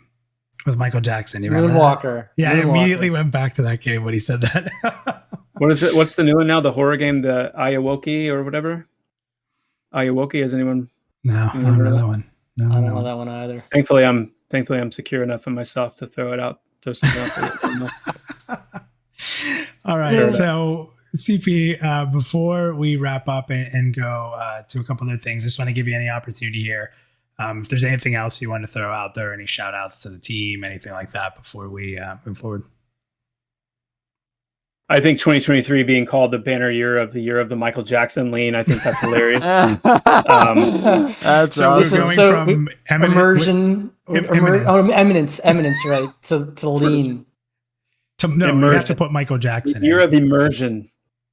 with Michael Jackson? You remember Moonwalker. That? Yeah, Moonwalker. I immediately went back to that game when he said that. What is it? What's the new one now? The horror game, the Ayawoki or whatever? Ayawoki, has anyone? No, I don't know that one. No, I don't know that one either. Thankfully, I'm secure enough in myself to throw something out. All right. So CP, before we wrap up and go to a couple other things, I just want to give you any opportunity here. If there's anything else you want to throw out there, any shout outs to the team, anything like that before we move forward. I think 2023 being called the banner year of the Michael Jackson lean, I think that's hilarious. That's so awesome. We're going from eminence, right? To lean. No, you have to put Michael Jackson. The year of immersion.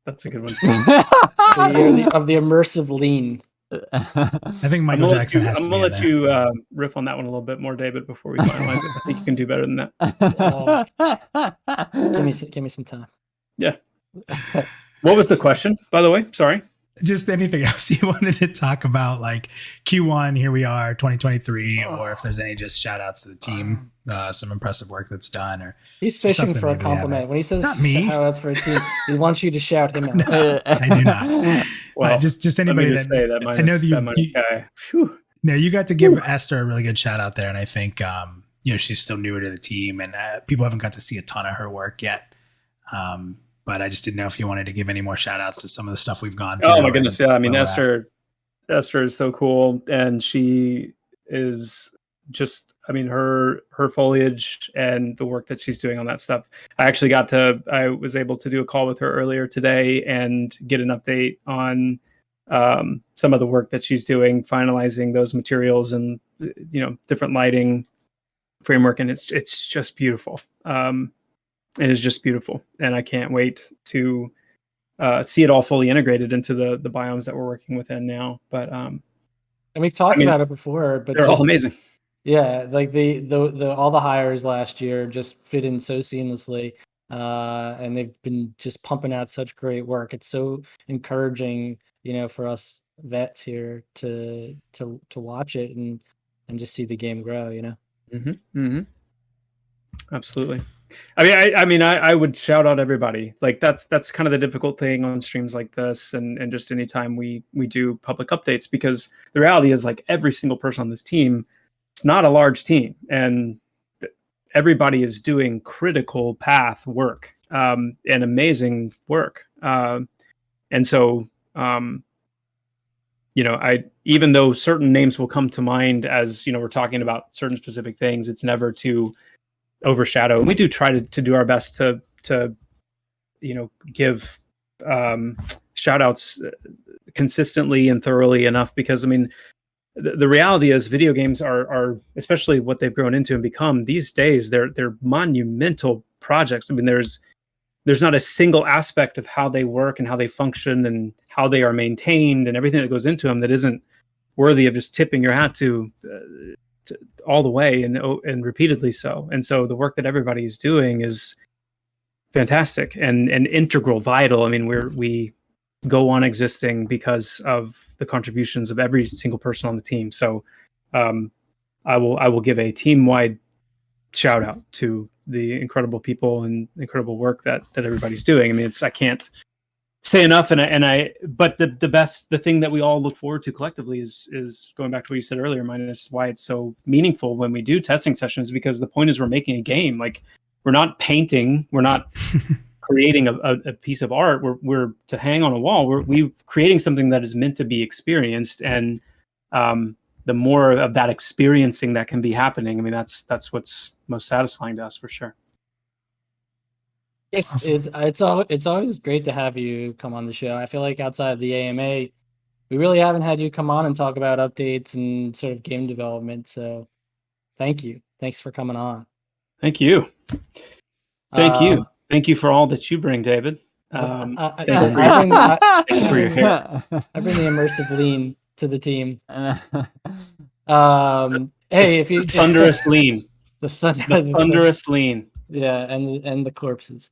That's a good one too. The year of the immersive lean. I think Michael Jackson has to be I'm gonna let you riff on that one a little bit more, David, before we finalize it. I think you can do better than that. Give me some time. Yeah. What was the question, by the way? Sorry. Just anything else you wanted to talk about, like Q1, here we are, 2023, or if there's any just shout outs to the team, some impressive work that's done. Or he's fishing for a compliment. When he says not me. Shout outs for a team, he wants you to shout him out. No, I do not. Well, just anybody that I know that you got to give Esther a really good shout out there, and I think she's still newer to the team, and people haven't got to see a ton of her work yet. But I just didn't know if you wanted to give any more shout outs to some of the stuff we've gone through. Oh my goodness. Yeah. I mean, Esther is so cool. And she is just, I mean, her foliage and the work that she's doing on that stuff. I was able to do a call with her earlier today and get an update on some of the work that she's doing, finalizing those materials and, different lighting framework. And it's just beautiful. It is just beautiful, and I can't wait to see it all fully integrated into the biomes that we're working within now. But and we've talked about it before, but they're all amazing. Yeah, like the all the hires last year just fit in so seamlessly, and they've been just pumping out such great work. It's so encouraging, for us vets here to watch it and just see the game grow. Mm-hmm. Mm-hmm. Absolutely. I would shout out everybody. Like that's kind of the difficult thing on streams like this, and just anytime we do public updates, because the reality is, like, every single person on this team, it's not a large team, and everybody is doing critical path work, and amazing work. And so, even though certain names will come to mind as we're talking about certain specific things, it's never to overshadow. And we do try to do our best to give shout outs consistently and thoroughly enough, because the reality is video games are especially what they've grown into and become these days, they're monumental projects. There's not a single aspect of how they work and how they function and how they are maintained and everything that goes into them that isn't worthy of just tipping your hat to all the way and repeatedly so. And so the work that everybody is doing is fantastic and integral, vital. We go on existing because of the contributions of every single person on the team. So I will give a team-wide shout out to the incredible people and incredible work that everybody's doing. I can't say enough, but the thing that we all look forward to collectively is going back to what you said earlier, minus why it's so meaningful when we do testing sessions, because the point is we're making a game. Like, we're not painting, we're not creating a piece of art, we're to hang on a wall. We're creating something that is meant to be experienced, and the more of that experiencing that can be happening, that's what's most satisfying to us, for sure. It's always great to have you come on the show. I feel like outside of the AMA, we really haven't had you come on and talk about updates and sort of game development. So thank you. Thanks for coming on. Thank you. Thank you for all that you bring, David. Thank you for your hair. I bring the immersive lean to the team. Hey, if you thunderous lean. The thunderous lean. Yeah, and the corpses.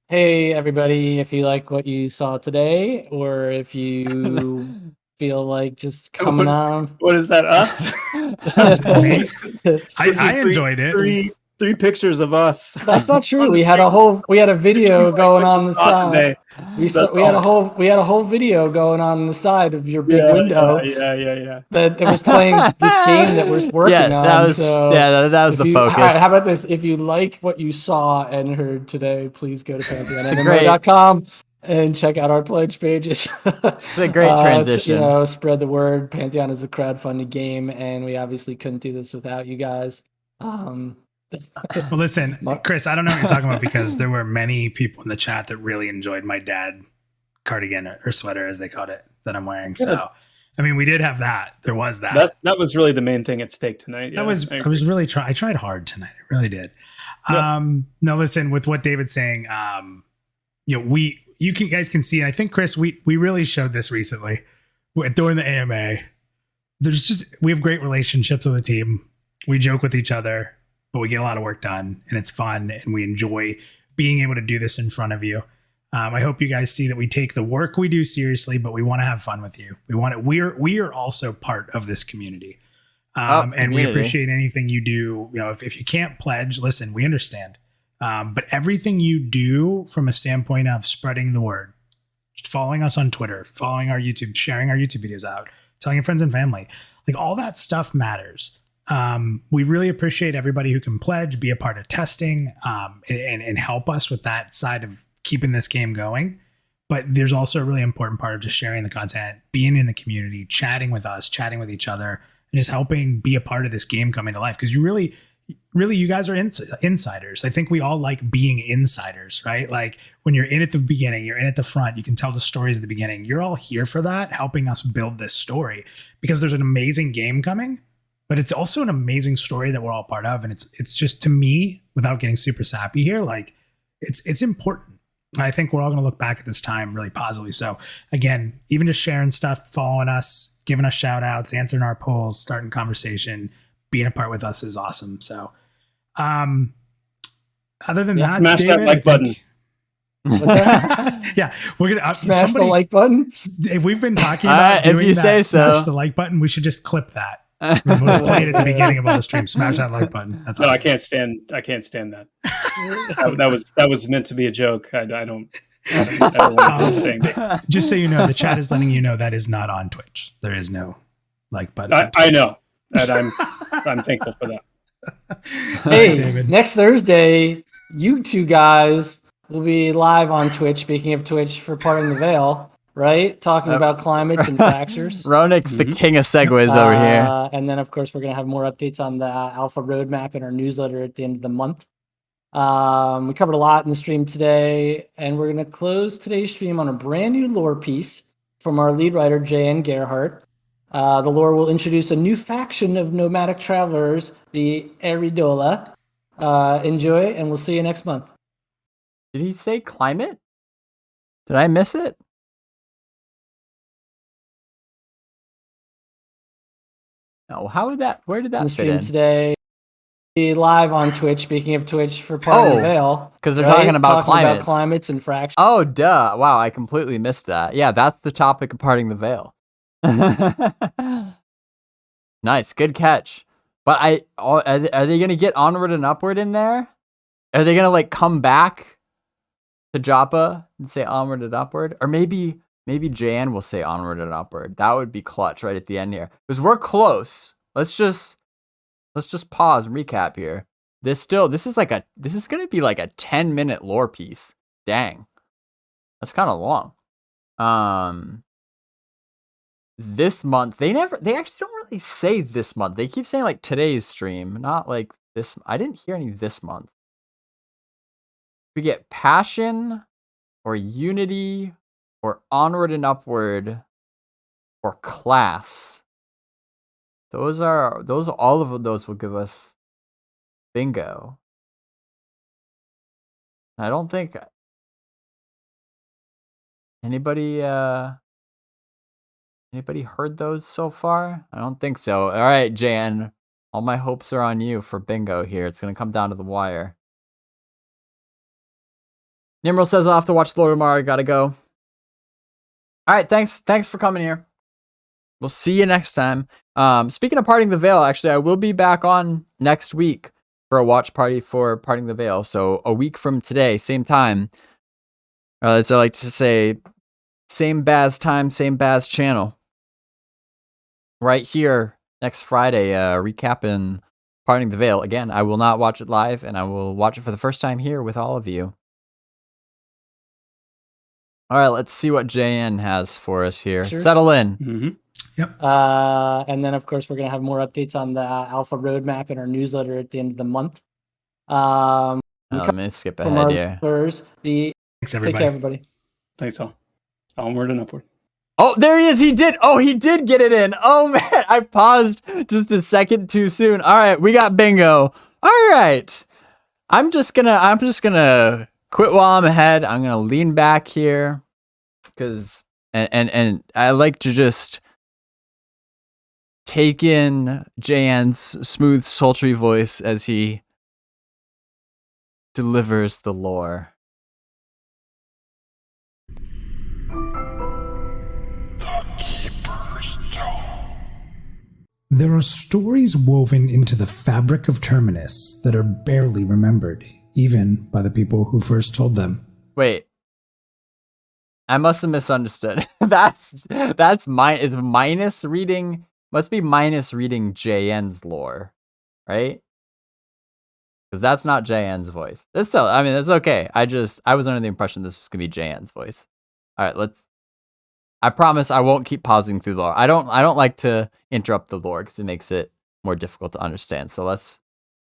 Hey everybody, if you like what you saw today, or if you feel like just coming on. What is that, us? I enjoyed it. Three pictures of us. That's not true. We had a video going on the side. We had a whole video going on the side of your big window. Yeah. That was playing this game that we're working on. That was the focus. All right, how about this? If you like what you saw and heard today, please go to pantheon.com and check out our pledge pages. It's a great transition. Spread the word. Pantheon is a crowdfunding game, and we obviously couldn't do this without you guys. Well, listen, Chris, I don't know what you're talking about, because there were many people in the chat that really enjoyed my dad cardigan or sweater, as they called it, that I'm wearing. So I mean, we did have that. There was that. That was really the main thing at stake tonight. Yeah, I was really trying. I tried hard tonight. I really did. Yeah. No, listen, with what David's saying, you guys can see, and I think Chris, we really showed this recently during the AMA. We have great relationships with the team. We joke with each other, but we get a lot of work done, and it's fun, and we enjoy being able to do this in front of you. I hope you guys see that we take the work we do seriously, but we want to have fun with you. We are also part of this community. And we appreciate anything you do. If you can't pledge, listen, we understand. But everything you do from a standpoint of spreading the word, following us on Twitter, following our YouTube, sharing our YouTube videos out, telling your friends and family, like all that stuff matters. We really appreciate everybody who can pledge, be a part of testing, and help us with that side of keeping this game going. But there's also a really important part of just sharing the content, being in the community, chatting with us, chatting with each other, and just helping be a part of this game coming to life. Because you really, you guys are insiders. I think we all like being insiders, right? Like when you're in at the beginning, you're in at the front, you can tell the stories at the beginning. You're all here for that, helping us build this story, because there's an amazing game coming, but it's also an amazing story that we're all part of. And it's just, to me, without getting super sappy here, like it's important. I think we're all going to look back at this time really positively. So again, even just sharing stuff, following us, giving us shout outs, answering our polls, starting conversation, being a part with us is awesome. So other than that, smash David, that like button. Yeah, we're gonna smash the like button. If we've been talking about doing if you that, say so, smash the like button. We should just clip that. We'll play it at the beginning of all the streams. Smash that like button. That's no, awesome. I can't stand that. that was meant to be a joke. I don't want to say that. Just so you know, the chat is letting you know that is not on Twitch. There is no like button. I know, and I'm thankful for that. Hey, David. next Thursday, you two guys will be live on Twitch. Speaking of Twitch, for Parting the Veil, right? Talking about climates and fractures. Ronik's the king of segues over here. And then, of course, we're going to have more updates on the alpha roadmap in our newsletter at the end of the month. We covered a lot in the stream today, and we're going to close today's stream on a brand new lore piece from our lead writer, J.N. Gerhardt. The lore will introduce a new faction of nomadic travelers, the Eridola. Enjoy, and we'll see you next month. Did he say climate? Did I miss it? No, where did that fit in? Today, be live on Twitch. Speaking of Twitch, for Parting the Veil, because they're talking about climates and fractions. Oh, duh! Wow, I completely missed that. Yeah, that's the topic of Parting the Veil. Nice, good catch. But are they gonna get Onward and Upward in there? Are they gonna like come back to Joppa and say Onward and Upward, or maybe Jan will say Onward and Upward? That would be clutch right at the end here, because we're close. Let's just pause and recap here. This is gonna be like a 10-minute lore piece. Dang, that's kind of long. This month they actually don't really say this month. They keep saying like today's stream, not like this. I didn't hear any this month. We get Passion or Unity or Onward and Upward or Class. All of those will give us bingo. I don't think anybody heard those so far? I don't think so. All right, Jan, all my hopes are on you for bingo here. It's gonna come down to the wire. Nimrod says I'll have to watch the lore tomorrow. I gotta go. All right, thanks for coming here. We'll see you next time. Speaking of Parting the Veil, actually, I will be back on next week for a watch party for Parting the Veil. So a week from today, same time. As I like to say, same Baz time, same Baz channel. Right here next Friday, recapping Parting the Veil. Again, I will not watch it live, and I will watch it for the first time here with all of you. All right, let's see what JN has for us here. Sure. Settle in. Mm-hmm. Yep. And then, of course, we're going to have more updates on the alpha roadmap in our newsletter at the end of the month. Let me skip ahead here. Thanks, Thanks, everybody. Take care, everybody. Thanks all. Onward and Upward. Oh, there he is. He did get it in. Oh man, I paused just a second too soon. All right, we got bingo. All right. I'm just gonna quit while I'm ahead. I'm gonna lean back here because and I like to just take in JN's smooth, sultry voice as he delivers the lore. There are stories woven into the fabric of Terminus that are barely remembered, even by the people who first told them. Wait. I must have misunderstood. Is minus reading, must be minus reading JN's lore, right? Because that's not JN's voice. It's still, I mean, it's okay. I was under the impression this was gonna be JN's voice. All right, I promise I won't keep pausing through the lore. I don't like to interrupt the lore because it makes it more difficult to understand. So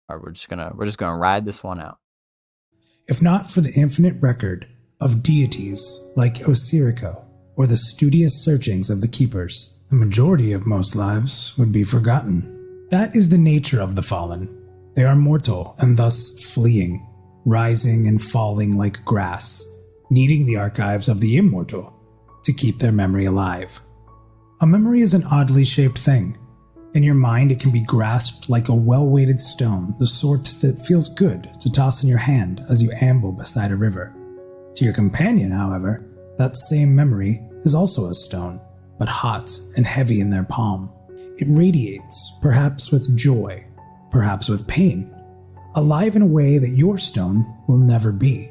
we're just gonna ride this one out. If not for the infinite record of deities like Osirico or the studious searchings of the keepers, the majority of most lives would be forgotten. That is the nature of the fallen. They are mortal and thus fleeing, rising and falling like grass, needing the archives of the immortal to keep their memory alive. A memory is an oddly shaped thing. In your mind, it can be grasped like a well-weighted stone, the sort that feels good to toss in your hand as you amble beside a river. To your companion, however, that same memory is also a stone, but hot and heavy in their palm. It radiates, perhaps with joy, perhaps with pain, alive in a way that your stone will never be.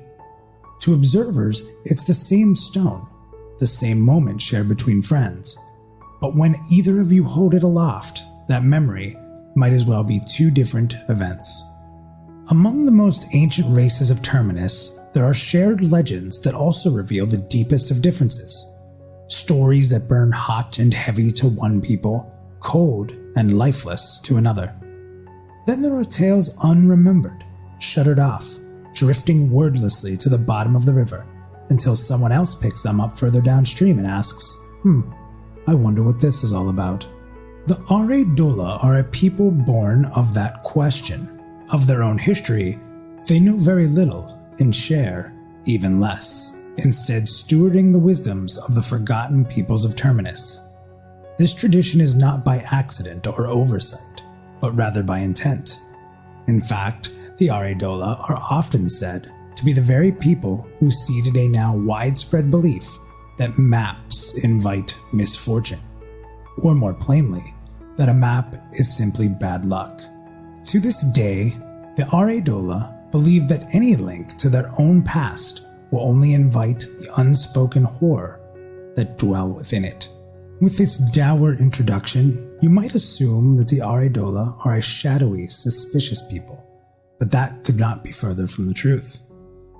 To observers, it's the same stone, the same moment shared between friends. But when either of you hold it aloft, that memory might as well be two different events. Among the most ancient races of Terminus, there are shared legends that also reveal the deepest of differences. Stories that burn hot and heavy to one people, cold and lifeless to another. Then there are tales unremembered, shuttered off, drifting wordlessly to the bottom of the river, until someone else picks them up further downstream and asks, I wonder what this is all about. The Aredola are a people born of that question. Of their own history, they know very little and share even less, instead stewarding the wisdoms of the forgotten peoples of Terminus. This tradition is not by accident or oversight, but rather by intent. In fact, the Aredola are often said to be the very people who seeded a now widespread belief that maps invite misfortune. Or more plainly, that a map is simply bad luck. To this day, the Aredola believe that any link to their own past will only invite the unspoken horror that dwell within it. With this dour introduction, you might assume that the Aredola are a shadowy, suspicious people, but that could not be further from the truth.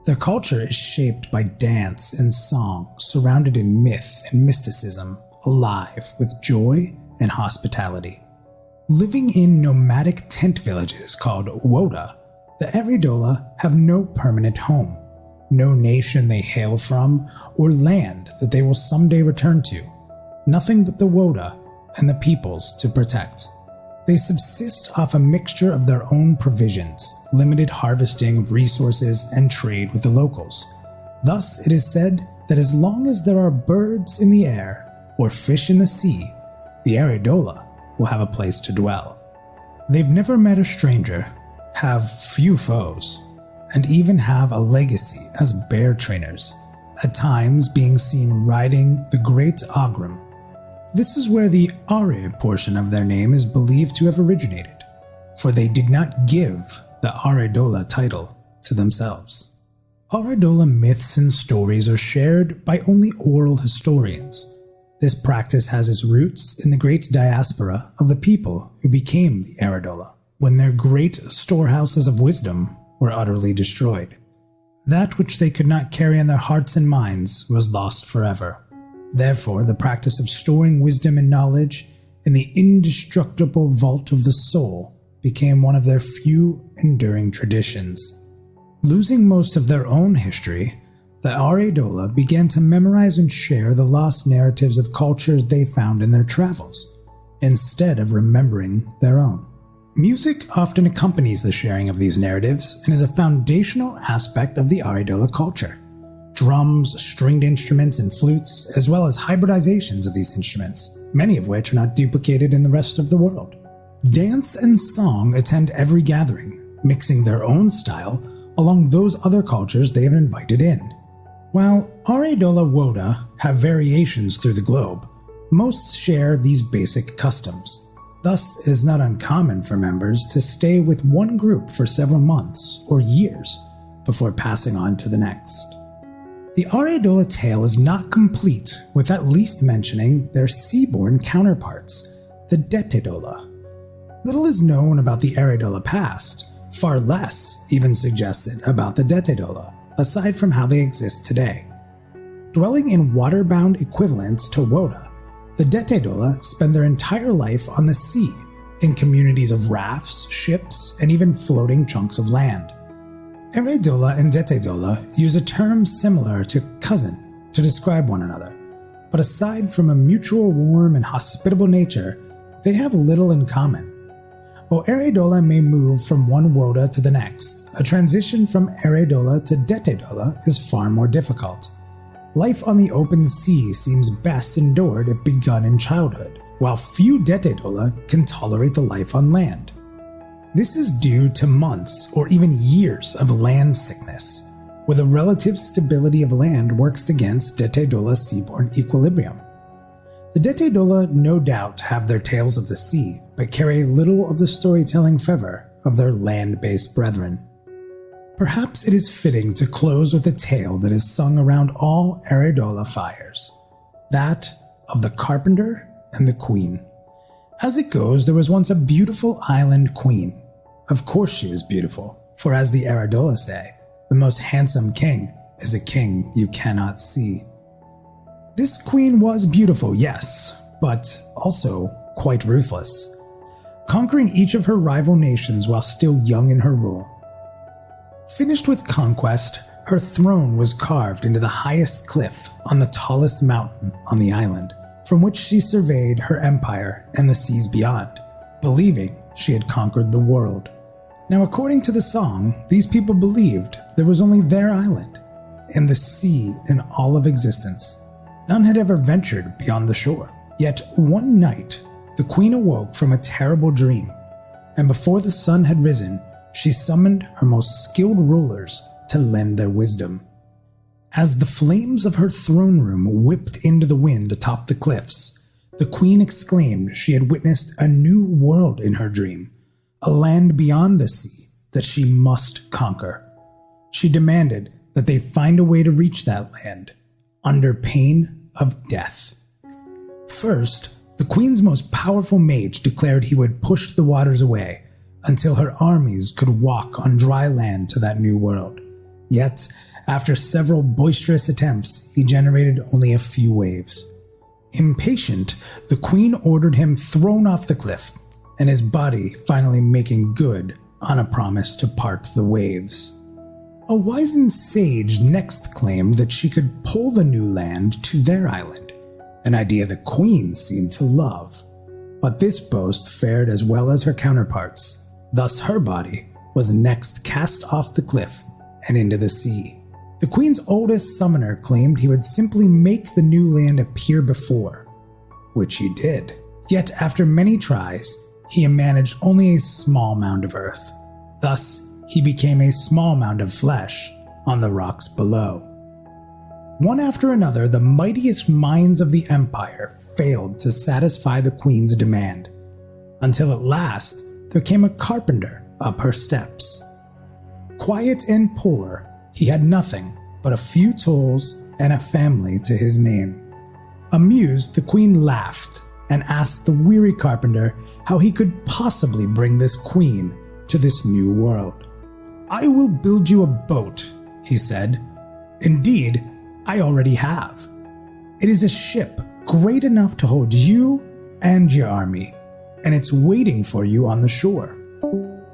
Their culture is shaped by dance and song, surrounded in myth and mysticism, alive with joy and hospitality. Living in nomadic tent villages called Woda, the Aredola have no permanent home, no nation they hail from, or land that they will someday return to. Nothing but the Woda and the peoples to protect. They subsist off a mixture of their own provisions, limited harvesting of resources, and trade with the locals. Thus, it is said that as long as there are birds in the air or fish in the sea, the Aredola will have a place to dwell. They've never met a stranger, have few foes, and even have a legacy as bear trainers, at times being seen riding the Great Ogrim. This is where the Are portion of their name is believed to have originated, for they did not give the Aredola title to themselves. Aredola myths and stories are shared by only oral historians. This practice has its roots in the great diaspora of the people who became the Aredola, when their great storehouses of wisdom were utterly destroyed. That which they could not carry in their hearts and minds was lost forever. Therefore, the practice of storing wisdom and knowledge in the indestructible vault of the soul became one of their few enduring traditions. Losing most of their own history, the Aredola began to memorize and share the lost narratives of cultures they found in their travels, instead of remembering their own. Music often accompanies the sharing of these narratives and is a foundational aspect of the Aredola culture. Drums, stringed instruments, and flutes, as well as hybridizations of these instruments, many of which are not duplicated in the rest of the world. Dance and song attend every gathering, mixing their own style along those other cultures they have invited in. While Aredola Woda have variations through the globe, most share these basic customs. Thus, it is not uncommon for members to stay with one group for several months or years before passing on to the next. The Aredola tale is not complete with at least mentioning their seaborne counterparts, the Detedola. Little is known about the Aredola past, far less even suggested about the Detedola, aside from how they exist today. Dwelling in water-bound equivalents to Woda, the Detedola spend their entire life on the sea, in communities of rafts, ships, and even floating chunks of land. Aredola and Detedola use a term similar to cousin to describe one another, but aside from a mutual warm and hospitable nature, they have little in common. While Aredola may move from one Woda to the next, a transition from Aredola to Detedola is far more difficult. Life on the open sea seems best endured if begun in childhood, while few Detedola can tolerate the life on land. This is due to months or even years of land sickness, where the relative stability of land works against Detedola's seaborne equilibrium. The Detedola no doubt have their tales of the sea, but carry little of the storytelling fervor of their land-based brethren. Perhaps it is fitting to close with a tale that is sung around all Aredola fires, that of the carpenter and the queen. As it goes, there was once a beautiful island queen. Of course she was beautiful, for as the Aredola say, the most handsome king is a king you cannot see. This queen was beautiful, yes, but also quite ruthless, conquering each of her rival nations while still young in her rule. Finished with conquest, her throne was carved into the highest cliff on the tallest mountain on the island, from which she surveyed her empire and the seas beyond, believing she had conquered the world. Now, according to the song, these people believed there was only their island, and the sea in all of existence. None had ever ventured beyond the shore. Yet one night, the queen awoke from a terrible dream, and before the sun had risen, she summoned her most skilled rulers to lend their wisdom. As the flames of her throne room whipped into the wind atop the cliffs, the queen exclaimed she had witnessed a new world in her dream, a land beyond the sea that she must conquer. She demanded that they find a way to reach that land, under pain of death. First, the queen's most powerful mage declared he would push the waters away until her armies could walk on dry land to that new world. Yet, after several boisterous attempts, he generated only a few waves. Impatient, the queen ordered him thrown off the cliff, and his body finally making good on a promise to part the waves. A wizened sage next claimed that she could pull the new land to their island, an idea the queen seemed to love. But this boast fared as well as her counterparts, thus her body was next cast off the cliff and into the sea. The queen's oldest summoner claimed he would simply make the new land appear before, which he did. Yet after many tries, he managed only a small mound of earth. Thus, he became a small mound of flesh on the rocks below. One after another, the mightiest minds of the empire failed to satisfy the queen's demand, until at last there came a carpenter up her steps. Quiet and poor, he had nothing but a few tools and a family to his name. Amused, the queen laughed and asked the weary carpenter how he could possibly bring this queen to this new world. "I will build you a boat," he said. "Indeed, I already have. It is a ship great enough to hold you and your army, and it's waiting for you on the shore.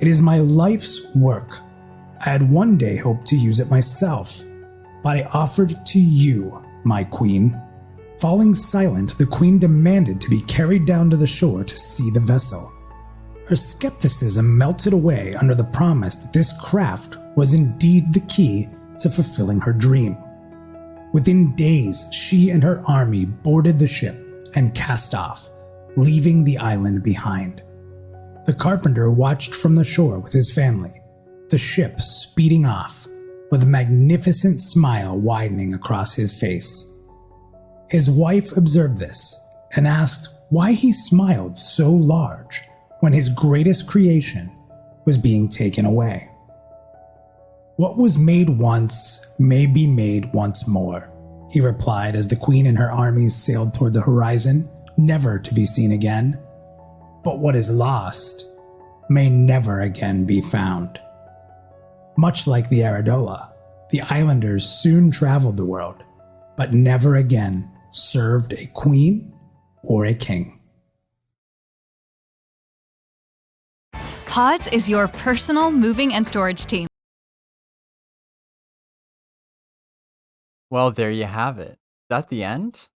It is my life's work. I had one day hoped to use it myself, but I offered it to you, my queen. Falling silent, the queen demanded to be carried down to the shore to see the vessel. Her skepticism melted away under the promise that this craft was indeed the key to fulfilling her dream. Within days, she and her army boarded the ship and cast off, leaving the island behind. The carpenter watched from the shore with his family, the ship speeding off, with a magnificent smile widening across his face. His wife observed this and asked why he smiled so large when his greatest creation was being taken away. What was made once may be made once more, he replied as the queen and her armies sailed toward the horizon, never to be seen again. But what is lost may never again be found. Much like the Aradola, the islanders soon traveled the world, but never again served a queen or a king. Pods is your personal moving and storage team. Well, there you have it. Is that the end?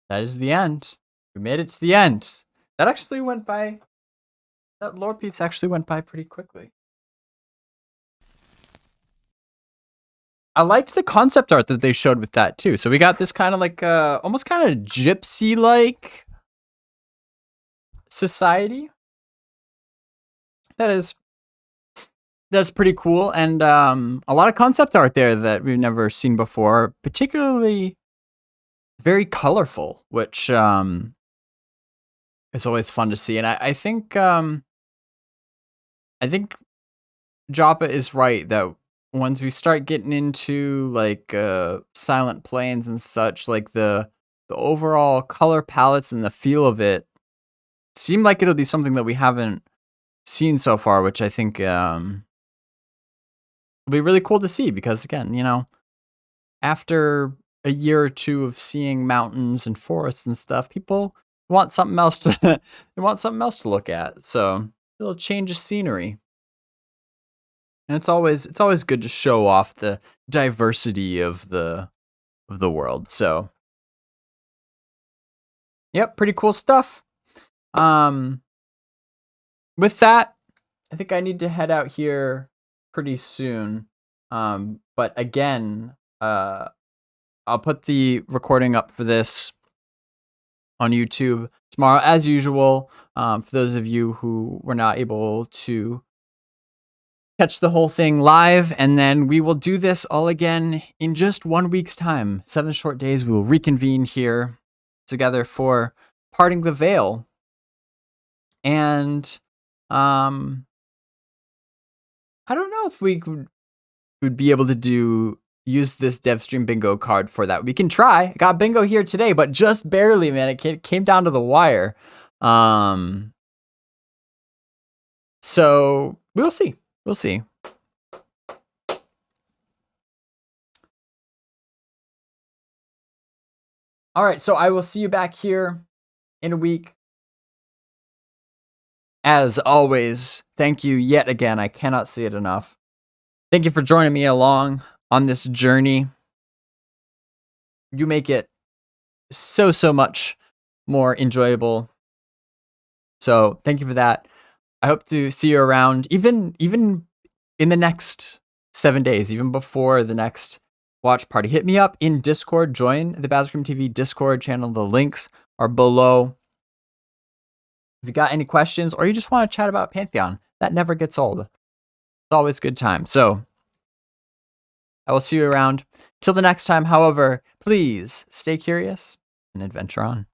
That is the end. We made it to the end. That actually went by. That lore piece actually went by pretty quickly. I liked the concept art that they showed with that too. So we got this kind of like almost kind of gypsy-like society. That's pretty cool, and a lot of concept art there that we've never seen before, particularly very colorful, which is always fun to see. And I think Joppa is right that once we start getting into like Silent Plains and such, like the overall color palettes and the feel of it seem like it'll be something that we haven't seen so far, which I think will be really cool to see, because again, you know, after a year or two of seeing mountains and forests and stuff, people want something else to they want something else to look at. So a little change of scenery. And it's always good to show off the diversity of the world. So yep, pretty cool stuff. With that, I think I need to head out here pretty soon. But again, I'll put the recording up for this on YouTube tomorrow, as usual. For those of you who were not able to catch the whole thing live, and then we will do this all again in just 1 week's time. 7 short days, we will reconvene here together for Parting the Veil. And I don't know if we would be able to use this DevStream bingo card for that. We can try. I got bingo here today, but just barely, man. It came down to the wire. So we'll see. We'll see. All right, so I will see you back here in a week. As always, thank you yet again. I cannot say it enough. Thank you for joining me along on this journey. You make it so much more enjoyable. So thank you for that. I hope to see you around even in the next 7 days, even before the next watch party. Hit me up in Discord. Join the BazgrimTV Discord channel. The links are below. If you got any questions or you just want to chat about Pantheon, that never gets old. It's always a good time. So I will see you around. Till the next time, however, please stay curious and adventure on.